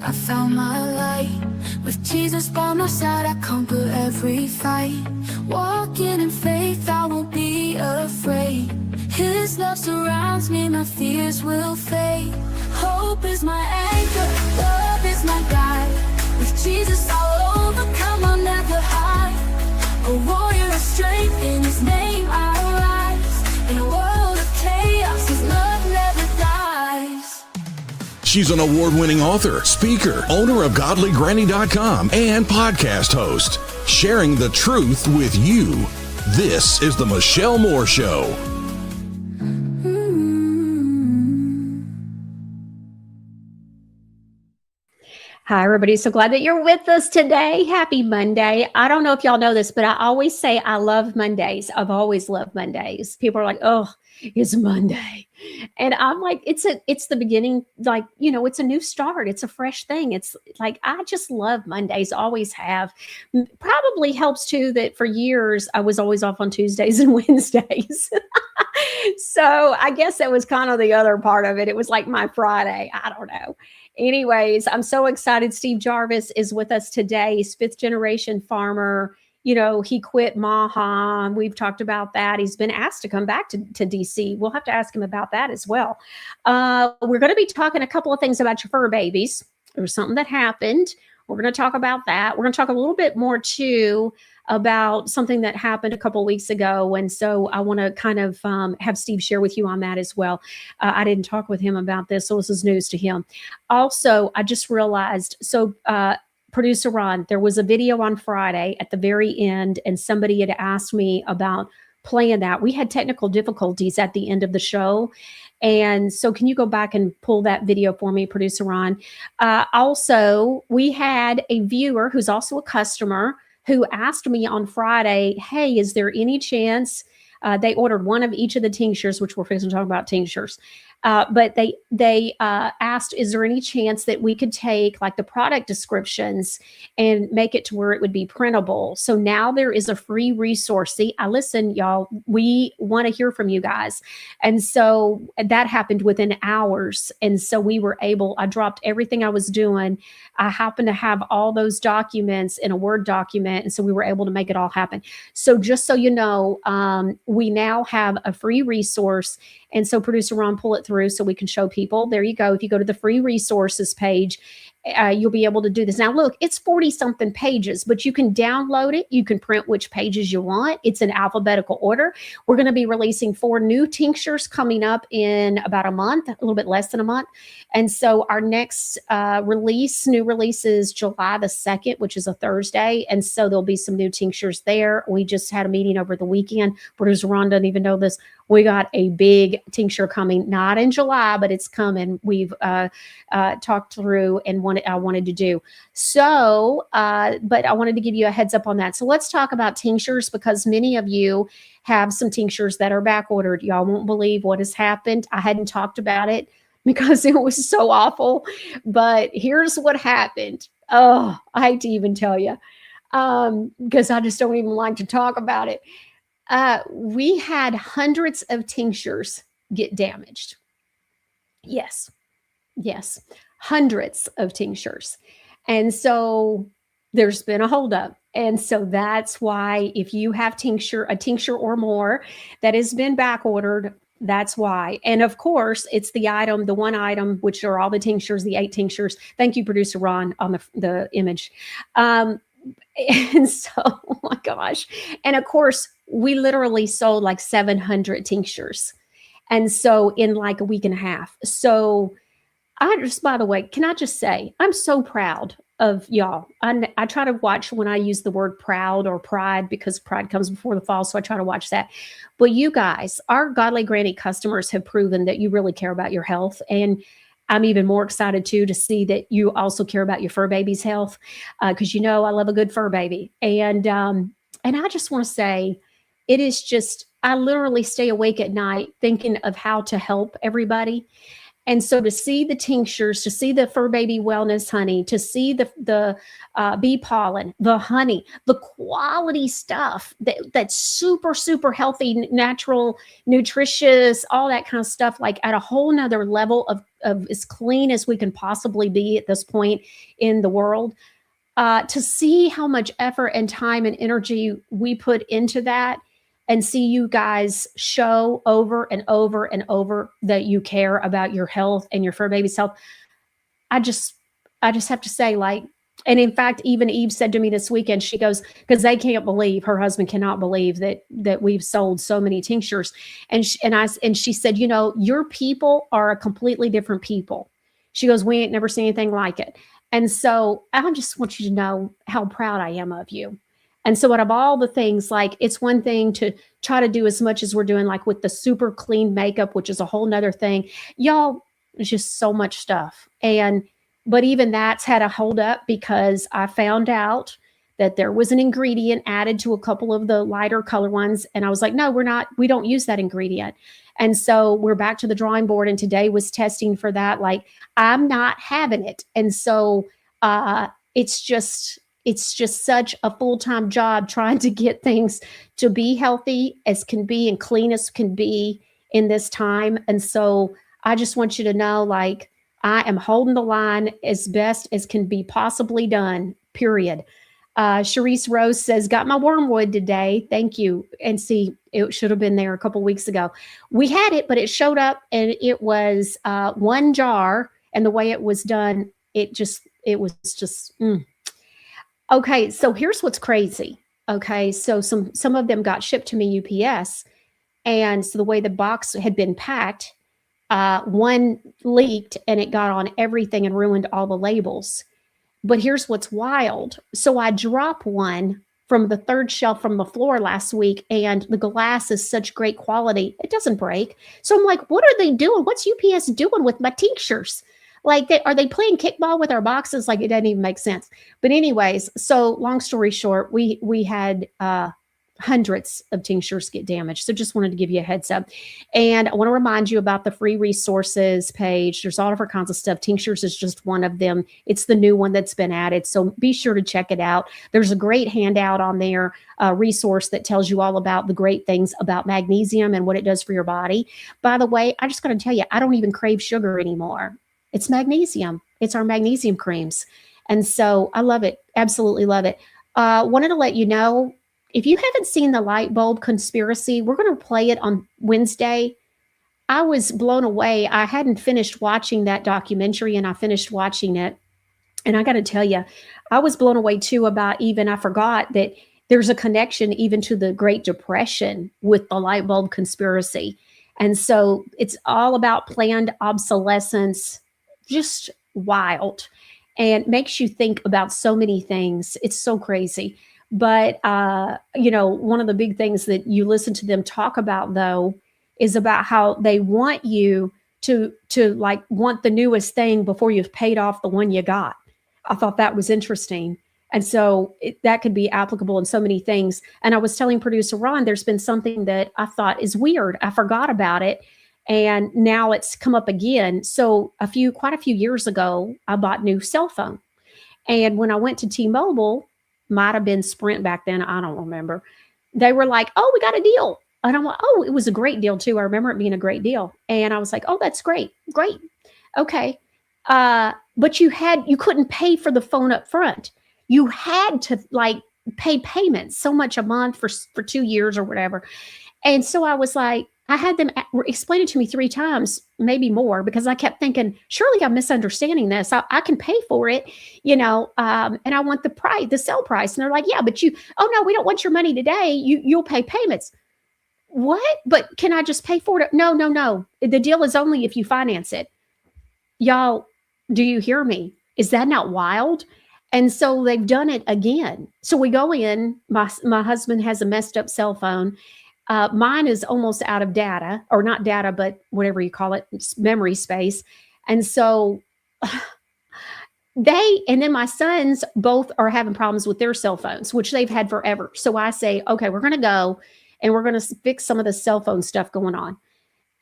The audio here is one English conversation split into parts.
I found my light. With Jesus by my side, I conquer every fight. Walking in faith, I won't be afraid. His love surrounds me, my fears will fade. Hope is my anchor, love is my guide. With Jesus I'll overcome, I'll never hide. A warrior of strength, in His name I rise. In a world of chaos, His love never dies. She's an award-winning author, speaker, owner of GodlyGranny.com, and podcast host, sharing the truth with you. This is The Michelle Moore Show. Hi, everybody. So glad that you're with us today. Happy Monday. I don't know if y'all know this, but I always say I love Mondays. I've always loved Mondays. People are like, oh, it's Monday. And I'm like, it's the beginning, like, you know, it's a new start. It's a fresh thing. It's like, I just love Mondays, always have. Probably helps too that for years I was always off on Tuesdays and Wednesdays. So I guess that was kind of the other part of it. It was like my Friday. I don't know. Anyways, I'm so excited. Steve Jarvis is with us today. He's fifth generation farmer. You know, he quit Maha. We've talked about that. He's been asked to come back to DC. We'll have to ask him about that as well. We're going to be talking a couple of things about your fur babies. There was something that happened. We're going to talk about that. We're going to talk a little bit more too about something that happened a couple of weeks ago. And so I want to kind of have Steve share with you on that as well. I didn't talk with him about this, so this is news to him. Also, I just realized, so producer Ron, there was a video on Friday at the very end, and somebody had asked me about playing that. We had technical difficulties at the end of the show. And so can you go back and pull that video for me, producer Ron? Also, we had a viewer who's also a customer who asked me on Friday, hey, is there any chance they ordered one of each of the tinctures, which we're fixing to talk about tinctures. But they asked, is there any chance that we could take like the product descriptions and make it to where it would be printable? So now there is a free resource. See, listen, y'all, we want to hear from you guys. And so that happened within hours. And so we were able, I dropped everything I was doing. I happened to have all those documents in a Word document. And so we were able to make it all happen. So just so you know, we now have a free resource. And so producer Ron, pull it through so we can show people. There you go. If you go to the free resources page, you'll be able to do this. Now, look, it's 40 something pages, but you can download it. You can print which pages you want. It's in alphabetical order. We're going to be releasing 4 new tinctures coming up in about a month, a little bit less than a month. And so our next new release is July the 2nd, which is a Thursday. And so there'll be some new tinctures there. We just had a meeting over the weekend. Producer Ron doesn't even know this. We got a big tincture coming, not in July, but it's coming. We've talked through and I wanted to do. So, but I wanted to give you a heads up on that. So let's talk about tinctures, because many of you have some tinctures that are back ordered. Y'all won't believe what has happened. I hadn't talked about it because it was so awful, but here's what happened. Oh, I hate to even tell you, because I just don't even like to talk about it. We had hundreds of tinctures get damaged. Yes, hundreds of tinctures. And so there's been a holdup. And so that's why if you have a tincture or more that has been back ordered, that's why. And of course, it's the one item, which are all the tinctures, the 8 tinctures. Thank you, producer Ron, on the image. And so, oh my gosh. And of course, we literally sold like 700 tinctures. And so in like a week and a half. So by the way, can I just say, I'm so proud of y'all. I try to watch when I use the word proud or pride, because pride comes before the fall. So I try to watch that. But you guys, our Godly Granny customers have proven that you really care about your health. And I'm even more excited too to see that you also care about your fur baby's health, because you know I love a good fur baby. And I just want to say, it is just, I literally stay awake at night thinking of how to help everybody. And so to see the tinctures, to see the fur baby wellness honey, to see the bee pollen, the honey, the quality stuff that's super, super healthy, natural, nutritious, all that kind of stuff, like at a whole nother level of of as clean as we can possibly be at this point in the world. To see how much effort and time and energy we put into that, and see you guys show over and over and over that you care about your health and your fur baby's health. I just have to say, like, and in fact, even Eve said to me this weekend, she goes, because they can't believe, her husband cannot believe that we've sold so many tinctures. And she said, you know, your people are a completely different people. She goes, we ain't never seen anything like it. And so I just want you to know how proud I am of you. And so out of all the things, like, it's one thing to try to do as much as we're doing, like with the super clean makeup, which is a whole nother thing. Y'all, there's just so much stuff. But even that's had a hold up, because I found out that there was an ingredient added to a couple of the lighter color ones. And I was like, no, we don't use that ingredient. And so we're back to the drawing board. And today was testing for that. Like, I'm not having it. And so it's just such a full-time job trying to get things to be healthy as can be and clean as can be in this time. And so I just want you to know, like, I am holding the line as best as can be possibly done, period. Sharice Rose says, got my wormwood today. Thank you. And see, it should have been there a couple weeks ago. We had it, but it showed up and it was one jar. And the way it was done, it was just. Okay, so here's what's crazy. Okay, so some of them got shipped to me UPS. And so the way the box had been packed, one leaked and it got on everything and ruined all the labels. But here's what's wild. So I dropped one from the third shelf from the floor last week, and the glass is such great quality, it doesn't break. So I'm like, what are they doing? What's UPS doing with my tinctures? Like, are they playing kickball with our boxes? Like, it doesn't even make sense. But anyways, so long story short, we had hundreds of tinctures get damaged. So just wanted to give you a heads up. And I want to remind you about the free resources page. There's all different kinds of stuff. Tinctures is just one of them. It's the new one that's been added. So be sure to check it out. There's a great handout on there, a resource that tells you all about the great things about magnesium and what it does for your body. By the way, I just got to tell you, I don't even crave sugar anymore. It's magnesium. It's our magnesium creams. And so I love it. Absolutely love it. Wanted to let you know, if you haven't seen the light bulb conspiracy, we're going to play it on Wednesday. I was blown away. I hadn't finished watching that documentary, and I finished watching it. And I got to tell you, I was blown away too about I forgot that there's a connection even to the Great Depression with the light bulb conspiracy. And so it's all about planned obsolescence, just wild, and makes you think about so many things. It's so crazy. But, one of the big things that you listen to them talk about, though, is about how they want you to like want the newest thing before you've paid off the one you got. I thought that was interesting. And so that could be applicable in so many things. And I was telling producer Ron, there's been something that I thought is weird. I forgot about it. And now it's come up again. So quite a few years ago, I bought a new cell phone. And when I went to T-Mobile, might have been Sprint back then, I don't remember, they were like, oh, we got a deal. And I'm like, oh, it was a great deal too. I remember it being a great deal. And I was like, oh, that's great. Okay. But you couldn't pay for the phone up front. You had to like pay payments so much a month for 2 years or whatever. And so I was like, I had them explain it to me 3 times, maybe more, because I kept thinking, surely I'm misunderstanding this. I can pay for it, and I want the sale price. And they're like, yeah, but oh no, we don't want your money today. You'll pay payments. What? But can I just pay for it? No. The deal is only if you finance it. Y'all, do you hear me? Is that not wild? And so they've done it again. So we go in, my husband has a messed up cell phone. Mine is almost out of data, or not data, but whatever you call it, it's memory space. And so and then my sons both are having problems with their cell phones, which they've had forever. So I say, okay, we're going to go and we're going to fix some of the cell phone stuff going on.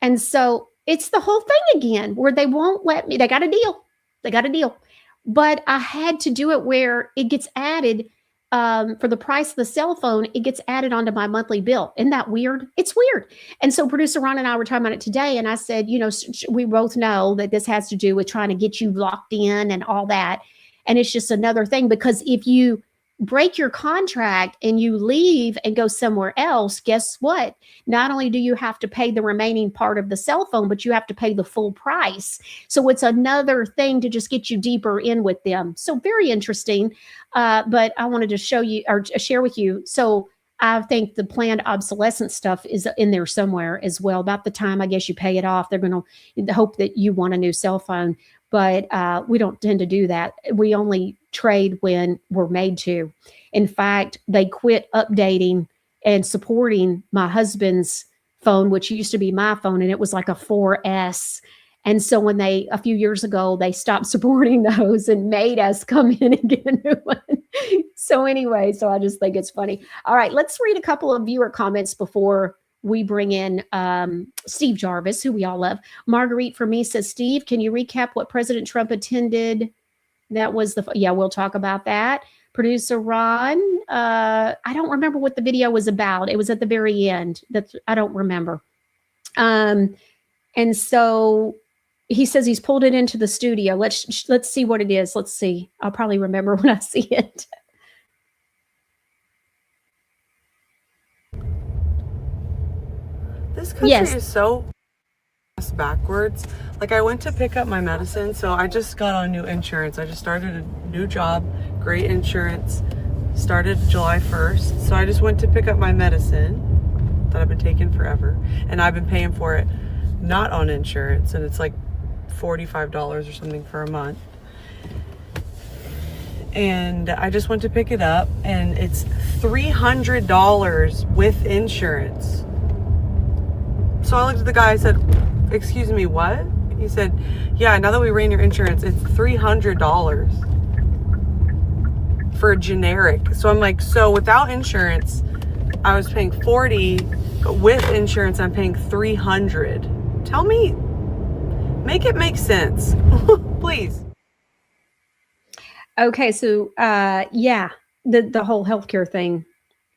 And so it's the whole thing again, where they won't let me. They got a deal. But I had to do it where it gets added for the price of the cell phone, it gets added onto my monthly bill. Isn't that weird? It's weird. And so producer Ron and I were talking about it today. And I said, we both know that this has to do with trying to get you locked in and all that. And it's just another thing, because if you break your contract and you leave and go somewhere else, guess what? Not only do you have to pay the remaining part of the cell phone, but you have to pay the full price. So it's another thing to just get you deeper in with them. So very interesting. But I wanted to show you or share with you. So I think the planned obsolescence stuff is in there somewhere as well. About the time, I guess, you pay it off, they're going to hope that you want a new cell phone. But we don't tend to do that. We only trade when we're made to. In fact, they quit updating and supporting my husband's phone, which used to be my phone, and it was like a 4S. And so when a few years ago, they stopped supporting those and made us come in and get a new one. So anyway, so I just think it's funny. All right, let's read a couple of viewer comments before we bring in Steve Jarvis, who we all love. Marguerite for me says, Steve, can you recap what President Trump attended? That was we'll talk about that. Producer Ron, I don't remember what the video was about. It was at the very end. I don't remember. And so he says he's pulled it into the studio. Let's see what it is. Let's see. I'll probably remember when I see it. This country is so backwards. Like, I went to pick up my medicine, so I just got on new insurance. I just started a new job, great insurance, started July 1st. So I just went to pick up my medicine that I've been taking forever, and I've been paying for it not on insurance, and it's like $45 or something for a month. And I just went to pick it up, and it's $300 with insurance. So I looked at the guy, I said, excuse me, what? He said, yeah, now that we ran your insurance, it's $300 for a generic. So I'm like, so without insurance, I was paying $40, but with insurance, I'm paying $300. Tell me, make it make sense, please. Okay, so the whole healthcare thing.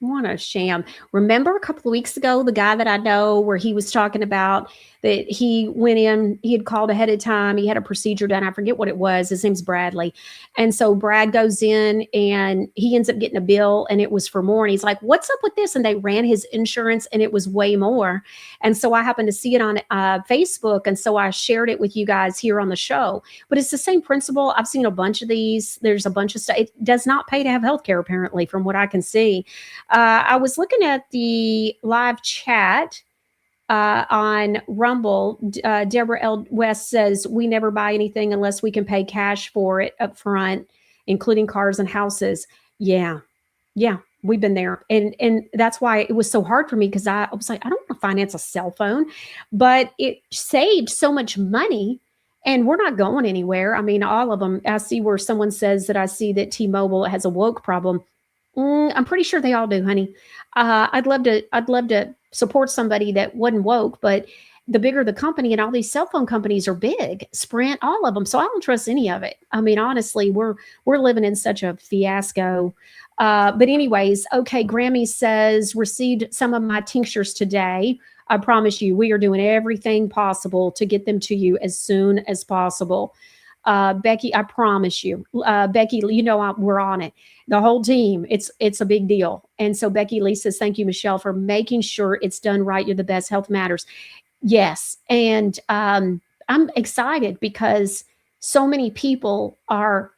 What a sham. Remember a couple of weeks ago, the guy that I know where he was talking about that he went in, he had called ahead of time. He had a procedure done. I forget what it was. His name's Bradley. And so Brad goes in and he ends up getting a bill, and it was for more. And he's like, what's up with this? And they ran his insurance and it was way more. And so I happened to see it on Facebook. And so I shared it with you guys here on the show. But it's the same principle. I've seen a bunch of these. There's a bunch of stuff. It does not pay to have healthcare, apparently, from what I can see. I was looking at the live chat on Rumble. Deborah L. West says, we never buy anything unless we can pay cash for it up front, including cars and houses. Yeah, we've been there. And that's why it was so hard for me, because I was like, I don't want to finance a cell phone, but it saved so much money. And we're not going anywhere. I mean, all of them. I see where someone says that I see that T-Mobile has a woke problem. I'm pretty sure they all do, honey. I'd love to support somebody that wasn't woke, but the bigger the company, and all these cell phone companies are big, Sprint, all of them. So I don't trust any of it. I mean, honestly, we're living in such a fiasco. But anyways, okay. Grammy says, received some of my tinctures today. I promise you, we are doing everything possible to get them to you as soon as possible. Becky, I promise you, Becky, we're on it. The whole team, it's a big deal. And so Becky Lee says, thank you, Michelle, for making sure it's done right. You're the best. Health matters. Yes. And I'm excited because so many people are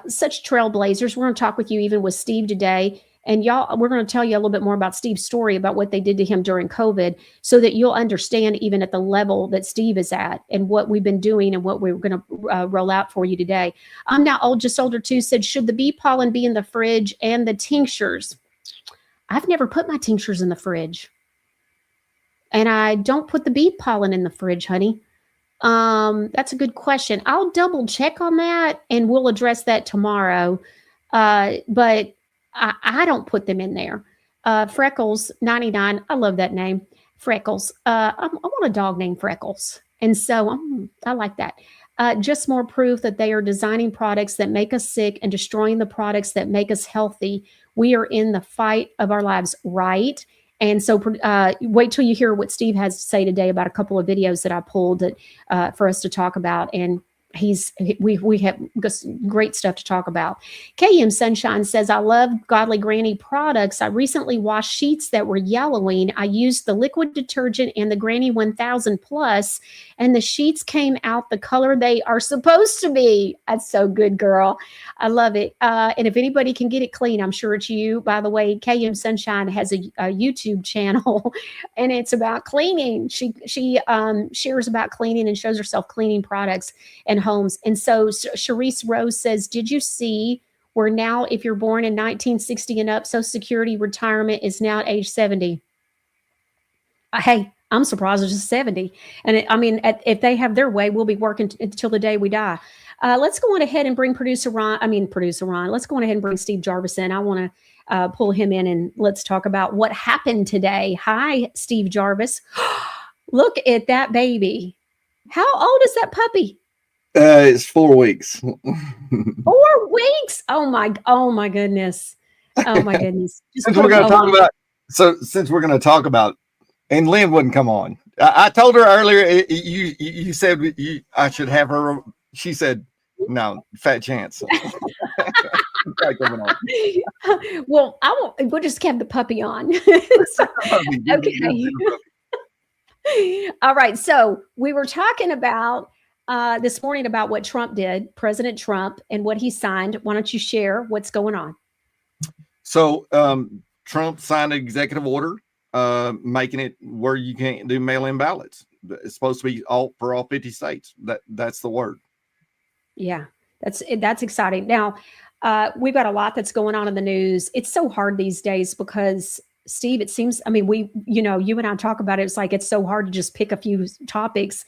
such trailblazers. We're going to talk with you even with Steve today. And y'all, we're going to tell you a little bit more about Steve's story about what they did to him during COVID, so that you'll understand even at the level that Steve is at and what we've been doing and what we're going to roll out for you today. I'm now old, just older too, said, should the bee pollen be in the fridge and the tinctures? I've never put my tinctures in the fridge. And I don't put the bee pollen in the fridge, honey. That's a good question. I'll double check on that and we'll address that tomorrow. But I don't put them in there. Freckles 99. I love that name. Freckles. I want a dog named Freckles. And so I like that. just more proof that they are designing products that make us sick and destroying the products that make us healthy. We are in the fight of our lives, right? And so wait till you hear what Steve has to say today about a couple of videos that I pulled that, for us to talk about. And we have great stuff to talk about. KM Sunshine says, I love Godly Granny products. I recently washed sheets that were yellowing. I used the liquid detergent and the Granny 1000 Plus, and the sheets came out the color they are supposed to be. That's so good, girl. I love it. And if anybody can get it clean, I'm sure it's you. By the way, KM Sunshine has a YouTube channel, and it's about cleaning. She shares about cleaning and shows herself cleaning products and homes. And so Sharice Rose says, did you see where now if you're born in 1960 and up, Social Security retirement is now at age 70? Hey, I'm surprised it's just 70. And if they have their way, we'll be working until the day we die. Let's go on ahead and bring producer Ron. Let's go on ahead and bring Steve Jarvis in. I want to pull him in and let's talk about what happened today. Hi, Steve Jarvis. Look at that baby. How old is that puppy? It's 4 weeks. 4 weeks. Oh my goodness. Oh my goodness. Since we're going to talk about, and Lynn wouldn't come on. I told her earlier, you said I should have her. She said, no, fat chance. Well, we'll just have the puppy on. Okay. All right. So we were talking about this morning about what Trump did, President Trump, and what he signed. Why don't you share what's going on? So Trump signed an executive order making it where you can't do mail-in ballots. It's supposed to be for all 50 states. That's the word. Yeah, that's exciting. Now, we've got a lot that's going on in the news. It's so hard these days because, Steve, it seems, you and I talk about it. It's like, it's so hard to just pick a few topics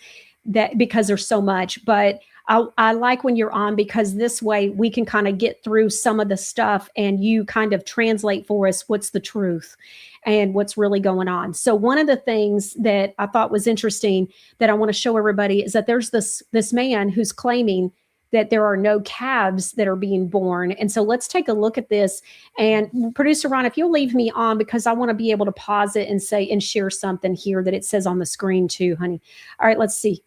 because there's so much, but I like when you're on because this way we can kind of get through some of the stuff and you kind of translate for us what's the truth and what's really going on. So one of the things that I thought was interesting that I want to show everybody is that there's this man who's claiming that there are no calves that are being born. And so let's take a look at this. And producer Ron, if you'll leave me on, because I want to be able to pause it and share something here that it says on the screen too, honey. All right, let's see.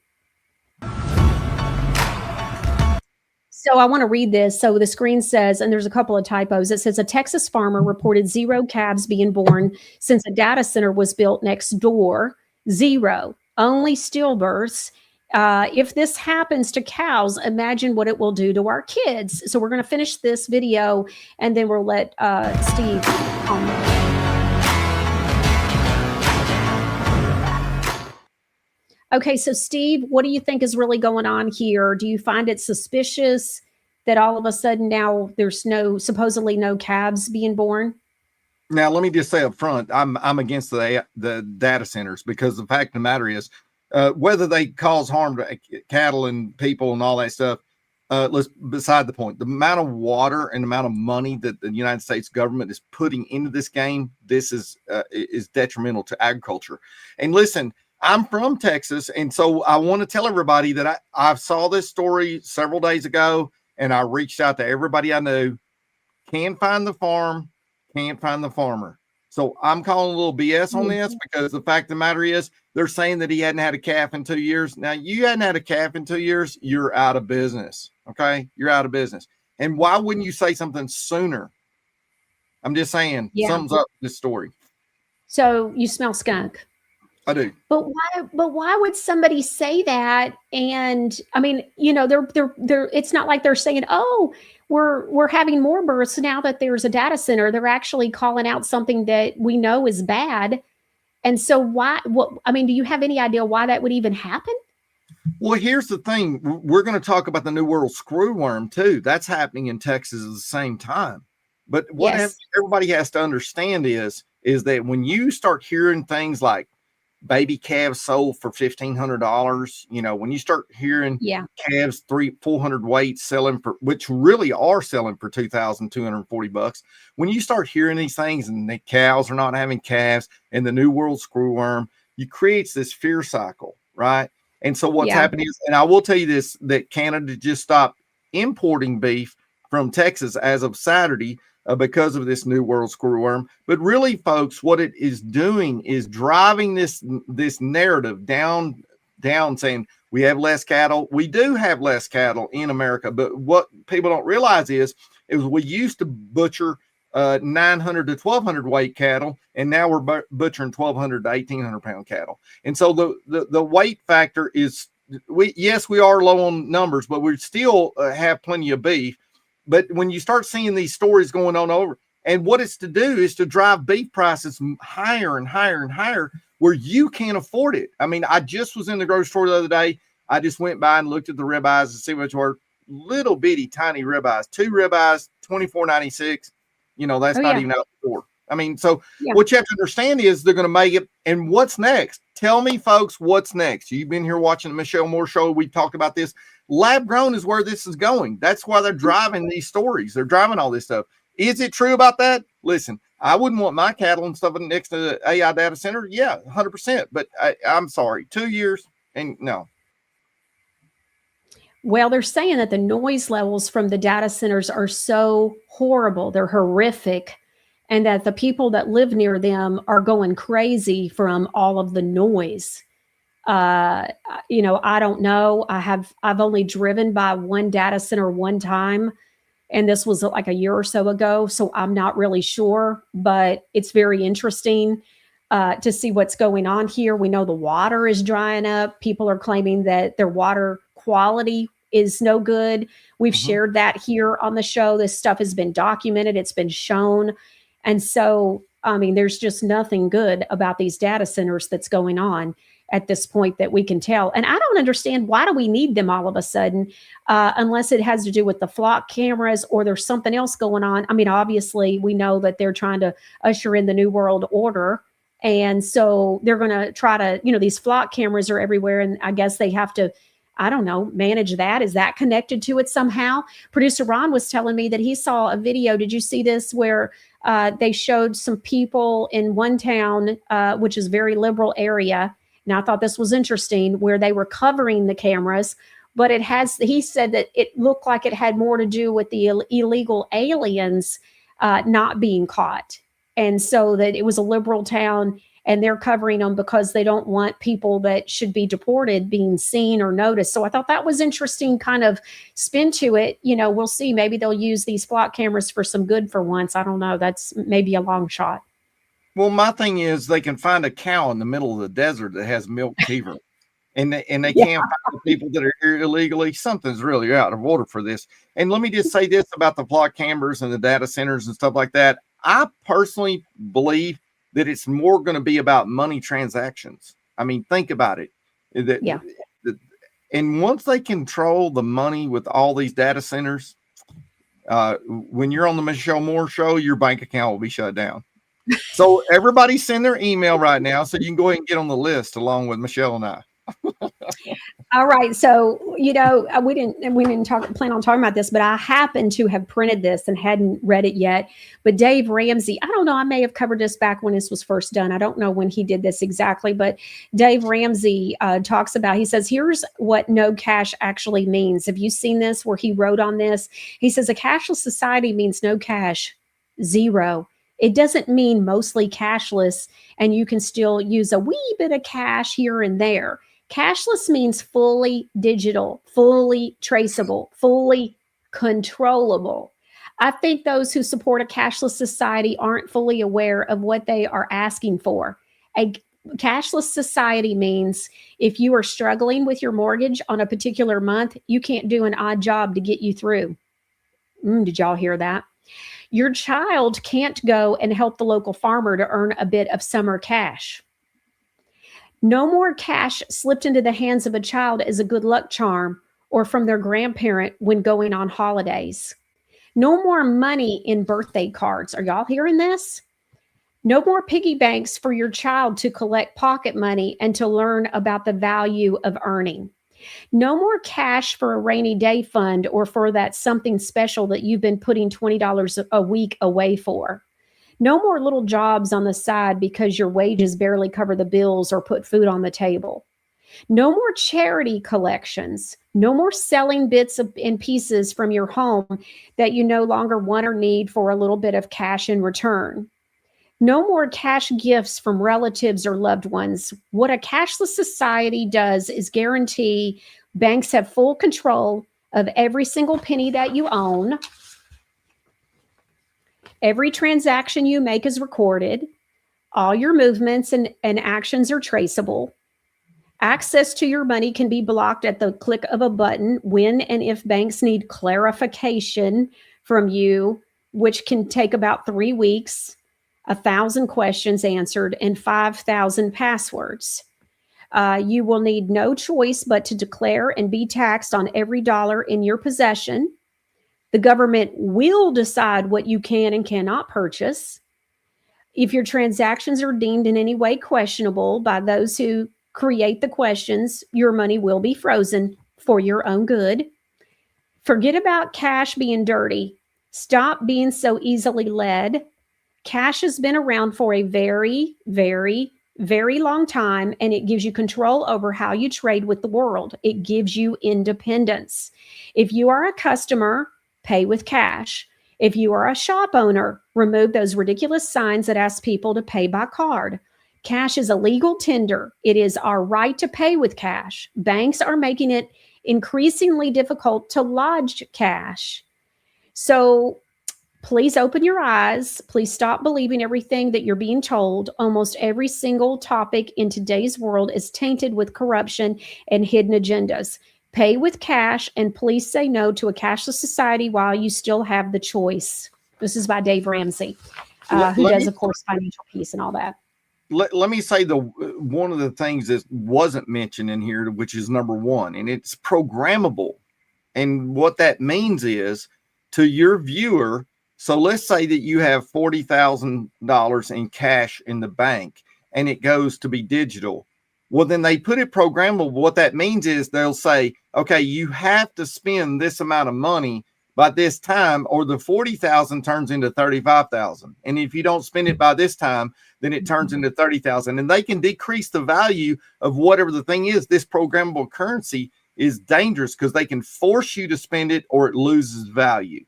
So I want to read this. So the screen says, and there's a couple of typos. It says a Texas farmer reported 0 calves being born since a data center was built next door. 0, only stillbirths. If this happens to cows, imagine what it will do to our kids. So we're going to finish this video and then we'll let Steve comment. Okay, so Steve, what do you think is really going on here? Do you find it suspicious that all of a sudden now there's supposedly no calves being born? Now, let me just say up front, I'm against the data centers because the fact of the matter is, whether they cause harm to cattle and people and all that stuff, beside the point. The amount of water and the amount of money that the United States government is putting into this game, this is detrimental to agriculture. And listen, I'm from Texas, and so I want to tell everybody that I saw this story several days ago, and I reached out to everybody I knew. Can't find the farm, can't find the farmer. So I'm calling a little BS on this because the fact of the matter is they're saying that he hadn't had a calf in 2 years. Now, you hadn't had a calf in 2 years, you're out of business, okay? You're out of business. And why wouldn't you say something sooner? I'm just saying, sums up this story. So you smell skunk. I do. But why would somebody say that? And I mean, they're it's not like they're saying, "Oh, we're having more births now that there's a data center." They're actually calling out something that we know is bad. And so do you have any idea why that would even happen? Well, here's the thing. We're going to talk about the New World screwworm too. That's happening in Texas at the same time. But what everybody has to understand is that when you start hearing things like baby calves sold for $1,500, when you start hearing calves 300-400 weight selling for, which really are selling for $2,240, when you start hearing these things and the cows are not having calves and the New World screwworm, you creates this fear cycle, right? And so what's Yeah. happening is, and I will tell you this, that Canada just stopped importing beef from Texas as of Saturday because of this new world screwworm. But really, folks, what it is doing is driving this narrative down, saying we have less cattle. We do have less cattle in America, but what people don't realize is we used to butcher 900 to 1200 weight cattle, and now we're butchering 1200 to 1800 pound cattle. And so the weight factor is, we are low on numbers, but we still have plenty of beef. But when you start seeing these stories going on over, and what it's to do is to drive beef prices higher and higher and higher, where you can't afford it. I mean, I just was in the grocery store the other day. I just went by and looked at the ribeyes to see which were little bitty tiny ribeyes, 2 ribeyes, $24.96. You know, that's not even out the door. I mean, so what you have to understand is they're going to make it. And what's next? Tell me, folks, what's next? You've been here watching the Michelle Moore Show. We've talked about this. Lab grown is where this is going. That's why they're driving these stories. They're driving all this stuff. Is it true about that? Listen, I wouldn't want my cattle and stuff next to the AI data center. Yeah, 100%. But I'm sorry, 2 years and no. Well, they're saying that the noise levels from the data centers are so horrible. They're horrific. And that the people that live near them are going crazy from all of the noise. You know, I don't know. I've only driven by one data center one time, and this was like a year or so ago. So I'm not really sure, but it's very interesting to see what's going on here. We know the water is drying up. People are claiming that their water quality is no good. We've shared that here on the show. This stuff has been documented. It's been shown. And so, I mean, there's just nothing good about these data centers that's going on at this point that we can tell. And I don't understand, why do we need them all of a sudden, unless it has to do with the flock cameras or there's something else going on. I mean, obviously, we know that they're trying to usher in the New World Order. And so they're going to try to, you know, these flock cameras are everywhere. And I guess they have to, I don't know, manage that. Is that connected to it somehow? Producer Ron was telling me that he saw a video. Did you see this? Where they showed some people in one town, which is a very liberal area. And I thought this was interesting, where they were covering the cameras, but he said that it looked like it had more to do with the illegal aliens not being caught. And so that it was a liberal town, and they're covering them because they don't want people that should be deported being seen or noticed. So I thought that was interesting kind of spin to it. You know, we'll see. Maybe they'll use these flock cameras for some good for once. I don't know. That's maybe a long shot. Well, my thing is, they can find a cow in the middle of the desert that has milk fever, and they can't find the people that are here illegally. Something's really out of order for this. And let me just say this about the flock cameras and the data centers and stuff like that. I personally believe that it's more going to be about money transactions. I mean, think about it. And once they control the money with all these data centers, when you're on the Michelle Moore Show, your bank account will be shut down. So everybody send their email right now so you can go ahead and get on the list along with Michelle and I. All right. So, you know, we didn't plan on talking about this, but I happen to have printed this and hadn't read it yet. But Dave Ramsey, I don't know, I may have covered this back when this was first done. I don't know when he did this exactly, but Dave Ramsey talks about, he says, here's what no cash actually means. Have you seen this where he wrote on this? He says, a cashless society means no cash, zero. It doesn't mean mostly cashless and you can still use a wee bit of cash here and there. Cashless means fully digital, fully traceable, fully controllable. I think those who support a cashless society aren't fully aware of what they are asking for. A cashless society means if you are struggling with your mortgage on a particular month, you can't do an odd job to get you through. Did y'all hear that? Your child can't go and help the local farmer to earn a bit of summer cash. No more cash slipped into the hands of a child as a good luck charm or from their grandparent when going on holidays. No more money in birthday cards. Are y'all hearing this? No more piggy banks for your child to collect pocket money and to learn about the value of earning. No more cash for a rainy day fund or for that something special that you've been putting $20 a week away for. No more little jobs on the side because your wages barely cover the bills or put food on the table. No more charity collections. No more selling bits and pieces from your home that you no longer want or need for a little bit of cash in return. No more cash gifts from relatives or loved ones. What a cashless society does is guarantee banks have full control of every single penny that you own. Every transaction you make is recorded. All your movements and actions are traceable. Access to your money can be blocked at the click of a button when and if banks need clarification from you, which can take about 3 weeks, 1,000 questions answered, and 5,000 passwords. You will need no choice but to declare and be taxed on every dollar in your possession. The government will decide what you can and cannot purchase. If your transactions are deemed in any way questionable by those who create the questions, your money will be frozen for your own good. Forget about cash being dirty. Stop being so easily led. Cash has been around for a very, very, very long time, and it gives you control over how you trade with the world. It gives you independence. If you are a customer, pay with cash. If you are a shop owner, remove those ridiculous signs that ask people to pay by card. Cash is a legal tender. It is our right to pay with cash. Banks are making it increasingly difficult to lodge cash. So please open your eyes. Please stop believing everything that you're being told. Almost every single topic in today's world is tainted with corruption and hidden agendas. Pay with cash, and please say no to a cashless society while you still have the choice. This is by Dave Ramsey, who does, of course, Financial Peace and all that. Let me say one of the things that wasn't mentioned in here, which is number one, and it's programmable. And what that means is to your viewer. So let's say that you have $40,000 in cash in the bank and it goes to be digital. Well, then they put it programmable. What that means is they'll say, okay, you have to spend this amount of money by this time, or the 40,000 turns into 35,000. And if you don't spend it by this time, then it turns into 30,000. And they can decrease the value of whatever the thing is. This programmable currency is dangerous because they can force you to spend it or it loses value.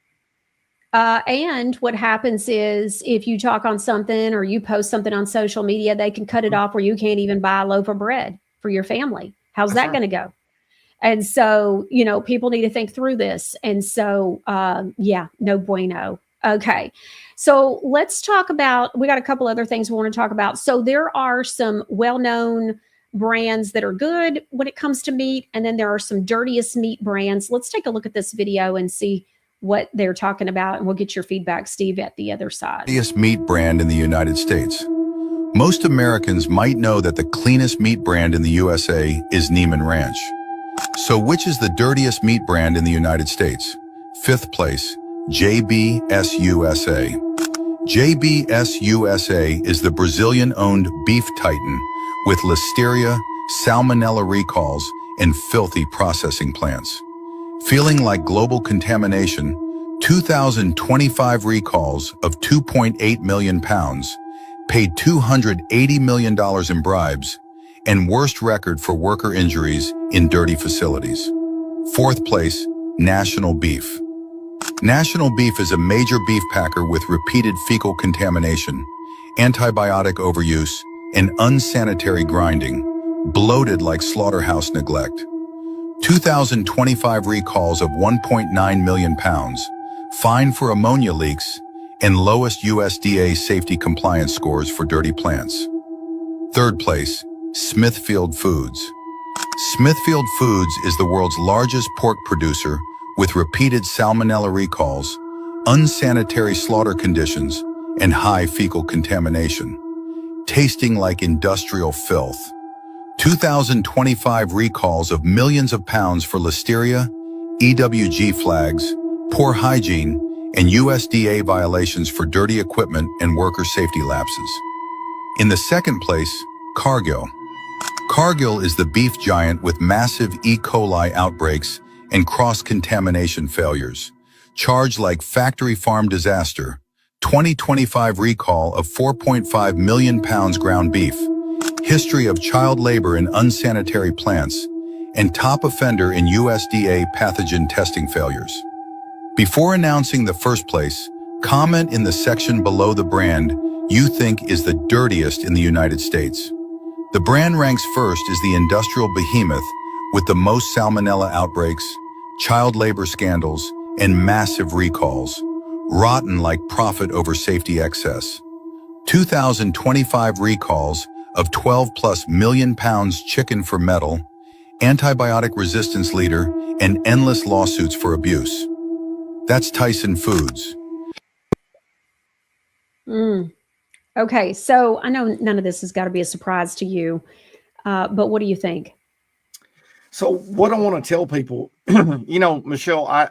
And what happens is if you talk on something or you post something on social media, they can cut it off where you can't even buy a loaf of bread for your family. How's that going to go? And so, people need to think through this. And so, no bueno. Okay. So let's talk about, we got a couple other things we want to talk about. So there are some well-known brands that are good when it comes to meat. And then there are some dirtiest meat brands. Let's take a look at this video and see what they're talking about. And we'll get your feedback, Steve, at the other side. Dirtiest meat brand in the United States. Most Americans might know that the cleanest meat brand in the USA is Neiman Ranch. So which is the dirtiest meat brand in the United States? Fifth place, JBS USA. JBS USA is the Brazilian-owned beef titan with listeria, salmonella recalls, and filthy processing plants. Feeling like global contamination, 2025 recalls of 2.8 million pounds, paid $280 million in bribes, and worst record for worker injuries in dirty facilities. Fourth place, National Beef. National Beef is a major beef packer with repeated fecal contamination, antibiotic overuse, and unsanitary grinding, bloated like slaughterhouse neglect. 2025 recalls of 1.9 million pounds, fine for ammonia leaks, and lowest USDA safety compliance scores for dirty plants. Third place, Smithfield Foods. Smithfield Foods is the world's largest pork producer with repeated salmonella recalls, unsanitary slaughter conditions, and high fecal contamination, tasting like industrial filth. 2025 recalls of millions of pounds for listeria, EWG flags, poor hygiene, and USDA violations for dirty equipment and worker safety lapses. In the second place, Cargill. Cargill is the beef giant with massive E. coli outbreaks and cross-contamination failures. Charged like factory farm disaster, 2025 recall of 4.5 million pounds ground beef. history of child labor in unsanitary plants, and top offender in USDA pathogen testing failures. Before announcing the first place, comment in the section below the brand you think is the dirtiest in the United States. The brand ranks first as the industrial behemoth with the most salmonella outbreaks, child labor scandals, and massive recalls, rotten like profit over safety excess. 2025 recalls of 12 plus million pounds chicken for metal, antibiotic resistance leader, and endless lawsuits for abuse. That's Tyson Foods. Okay, so I know none of this has got to be a surprise to you, but what do you think? So what I want to tell people, Michelle,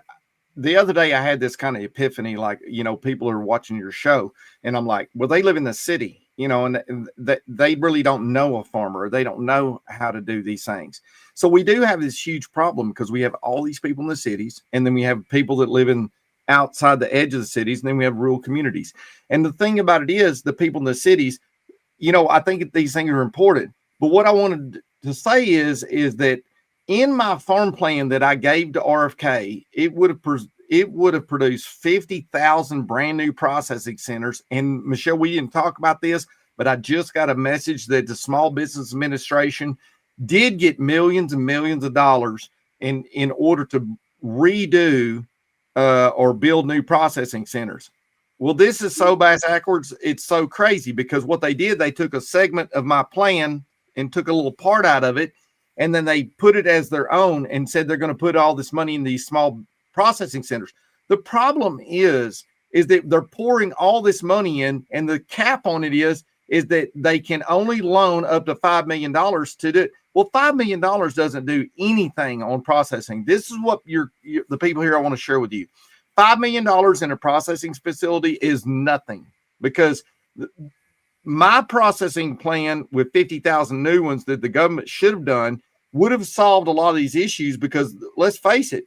the other day I had this kind of epiphany, like, people are watching your show and I'm like, well, they live in the city, and they really don't know a farmer. They don't know how to do these things. So we do have this huge problem because we have all these people in the cities, and then we have people that live in outside the edge of the cities, and then we have rural communities. And the thing about it is the people in the cities, I think these things are important. But what I wanted to say is that in my farm plan that I gave to RFK, it would have produced 50,000 brand new processing centers. And Michelle, we didn't talk about this, but I just got a message that the Small Business Administration did get millions and millions of dollars in order to redo or build new processing centers. Well, this is so backwards. It's so crazy because what they did, they took a segment of my plan and took a little part out of it. And then they put it as their own and said they're going to put all this money in these small processing centers. The problem is that they're pouring all this money in, and the cap on it is that they can only loan up to $5 million to do it. Well, $5 million doesn't do anything on processing. This is what the people here I want to share with you. $5 million in a processing facility is nothing, because my processing plan with 50,000 new ones that the government should have done would have solved a lot of these issues, because let's face it,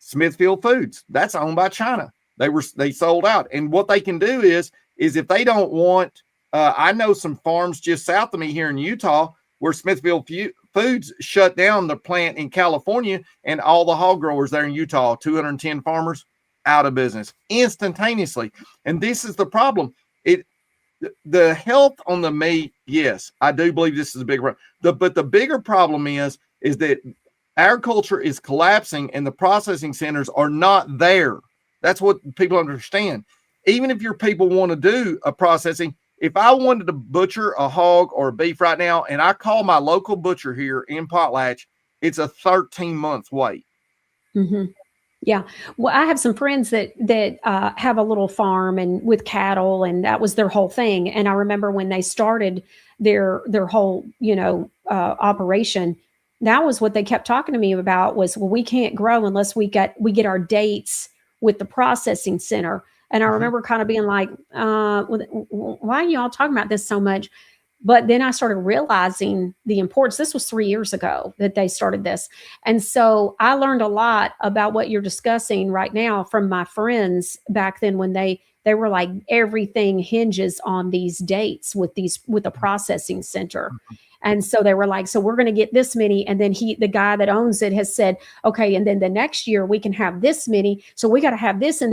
Smithfield Foods, that's owned by China. They sold out. And what they can do is if they don't want, I know some farms just south of me here in Utah where Smithfield Foods shut down the plant in California, and all the hog growers there in Utah, 210 farmers, out of business instantaneously. And this is the problem. The health on the meat, yes, I do believe this is a big problem. But the bigger problem is that agriculture is collapsing and the processing centers are not there. That's what people understand. Even if your people want to do a processing, if I wanted to butcher a hog or a beef right now, and I call my local butcher here in Potlatch, it's a 13-month wait. Mm-hmm. Yeah. Well, I have some friends that have a little farm and with cattle, and that was their whole thing. And I remember when they started their whole, operation, that was what they kept talking to me about was, well, we can't grow unless we get our dates with the processing center. And I remember kind of being like, why are you all talking about this so much? But then I started realizing the importance. This was 3 years ago that they started this. And so I learned a lot about what you're discussing right now from my friends back then, when they were like, everything hinges on these dates with a processing center. And so they were like, so we're going to get this many. And then the guy that owns it has said, okay, and then the next year we can have this many. So we got to have this. And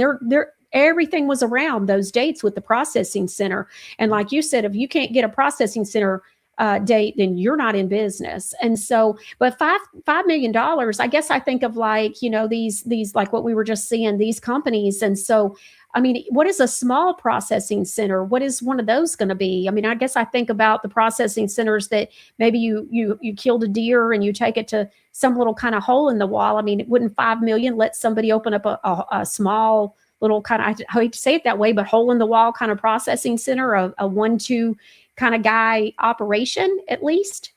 everything was around those dates with the processing center. And like you said, if you can't get a processing center date, then you're not in business. And so, but $5 million, I guess I think of like, these like what we were just seeing, these companies. And so, I mean, what is a small processing center? What is one of those going to be? I mean, I guess I think about the processing centers that maybe you killed a deer and you take it to some little kind of hole in the wall. I mean, wouldn't $5 million let somebody open up a small little kind of, I hate to say it that way, but hole in the wall kind of processing center, a 1-2 kind of guy operation at least?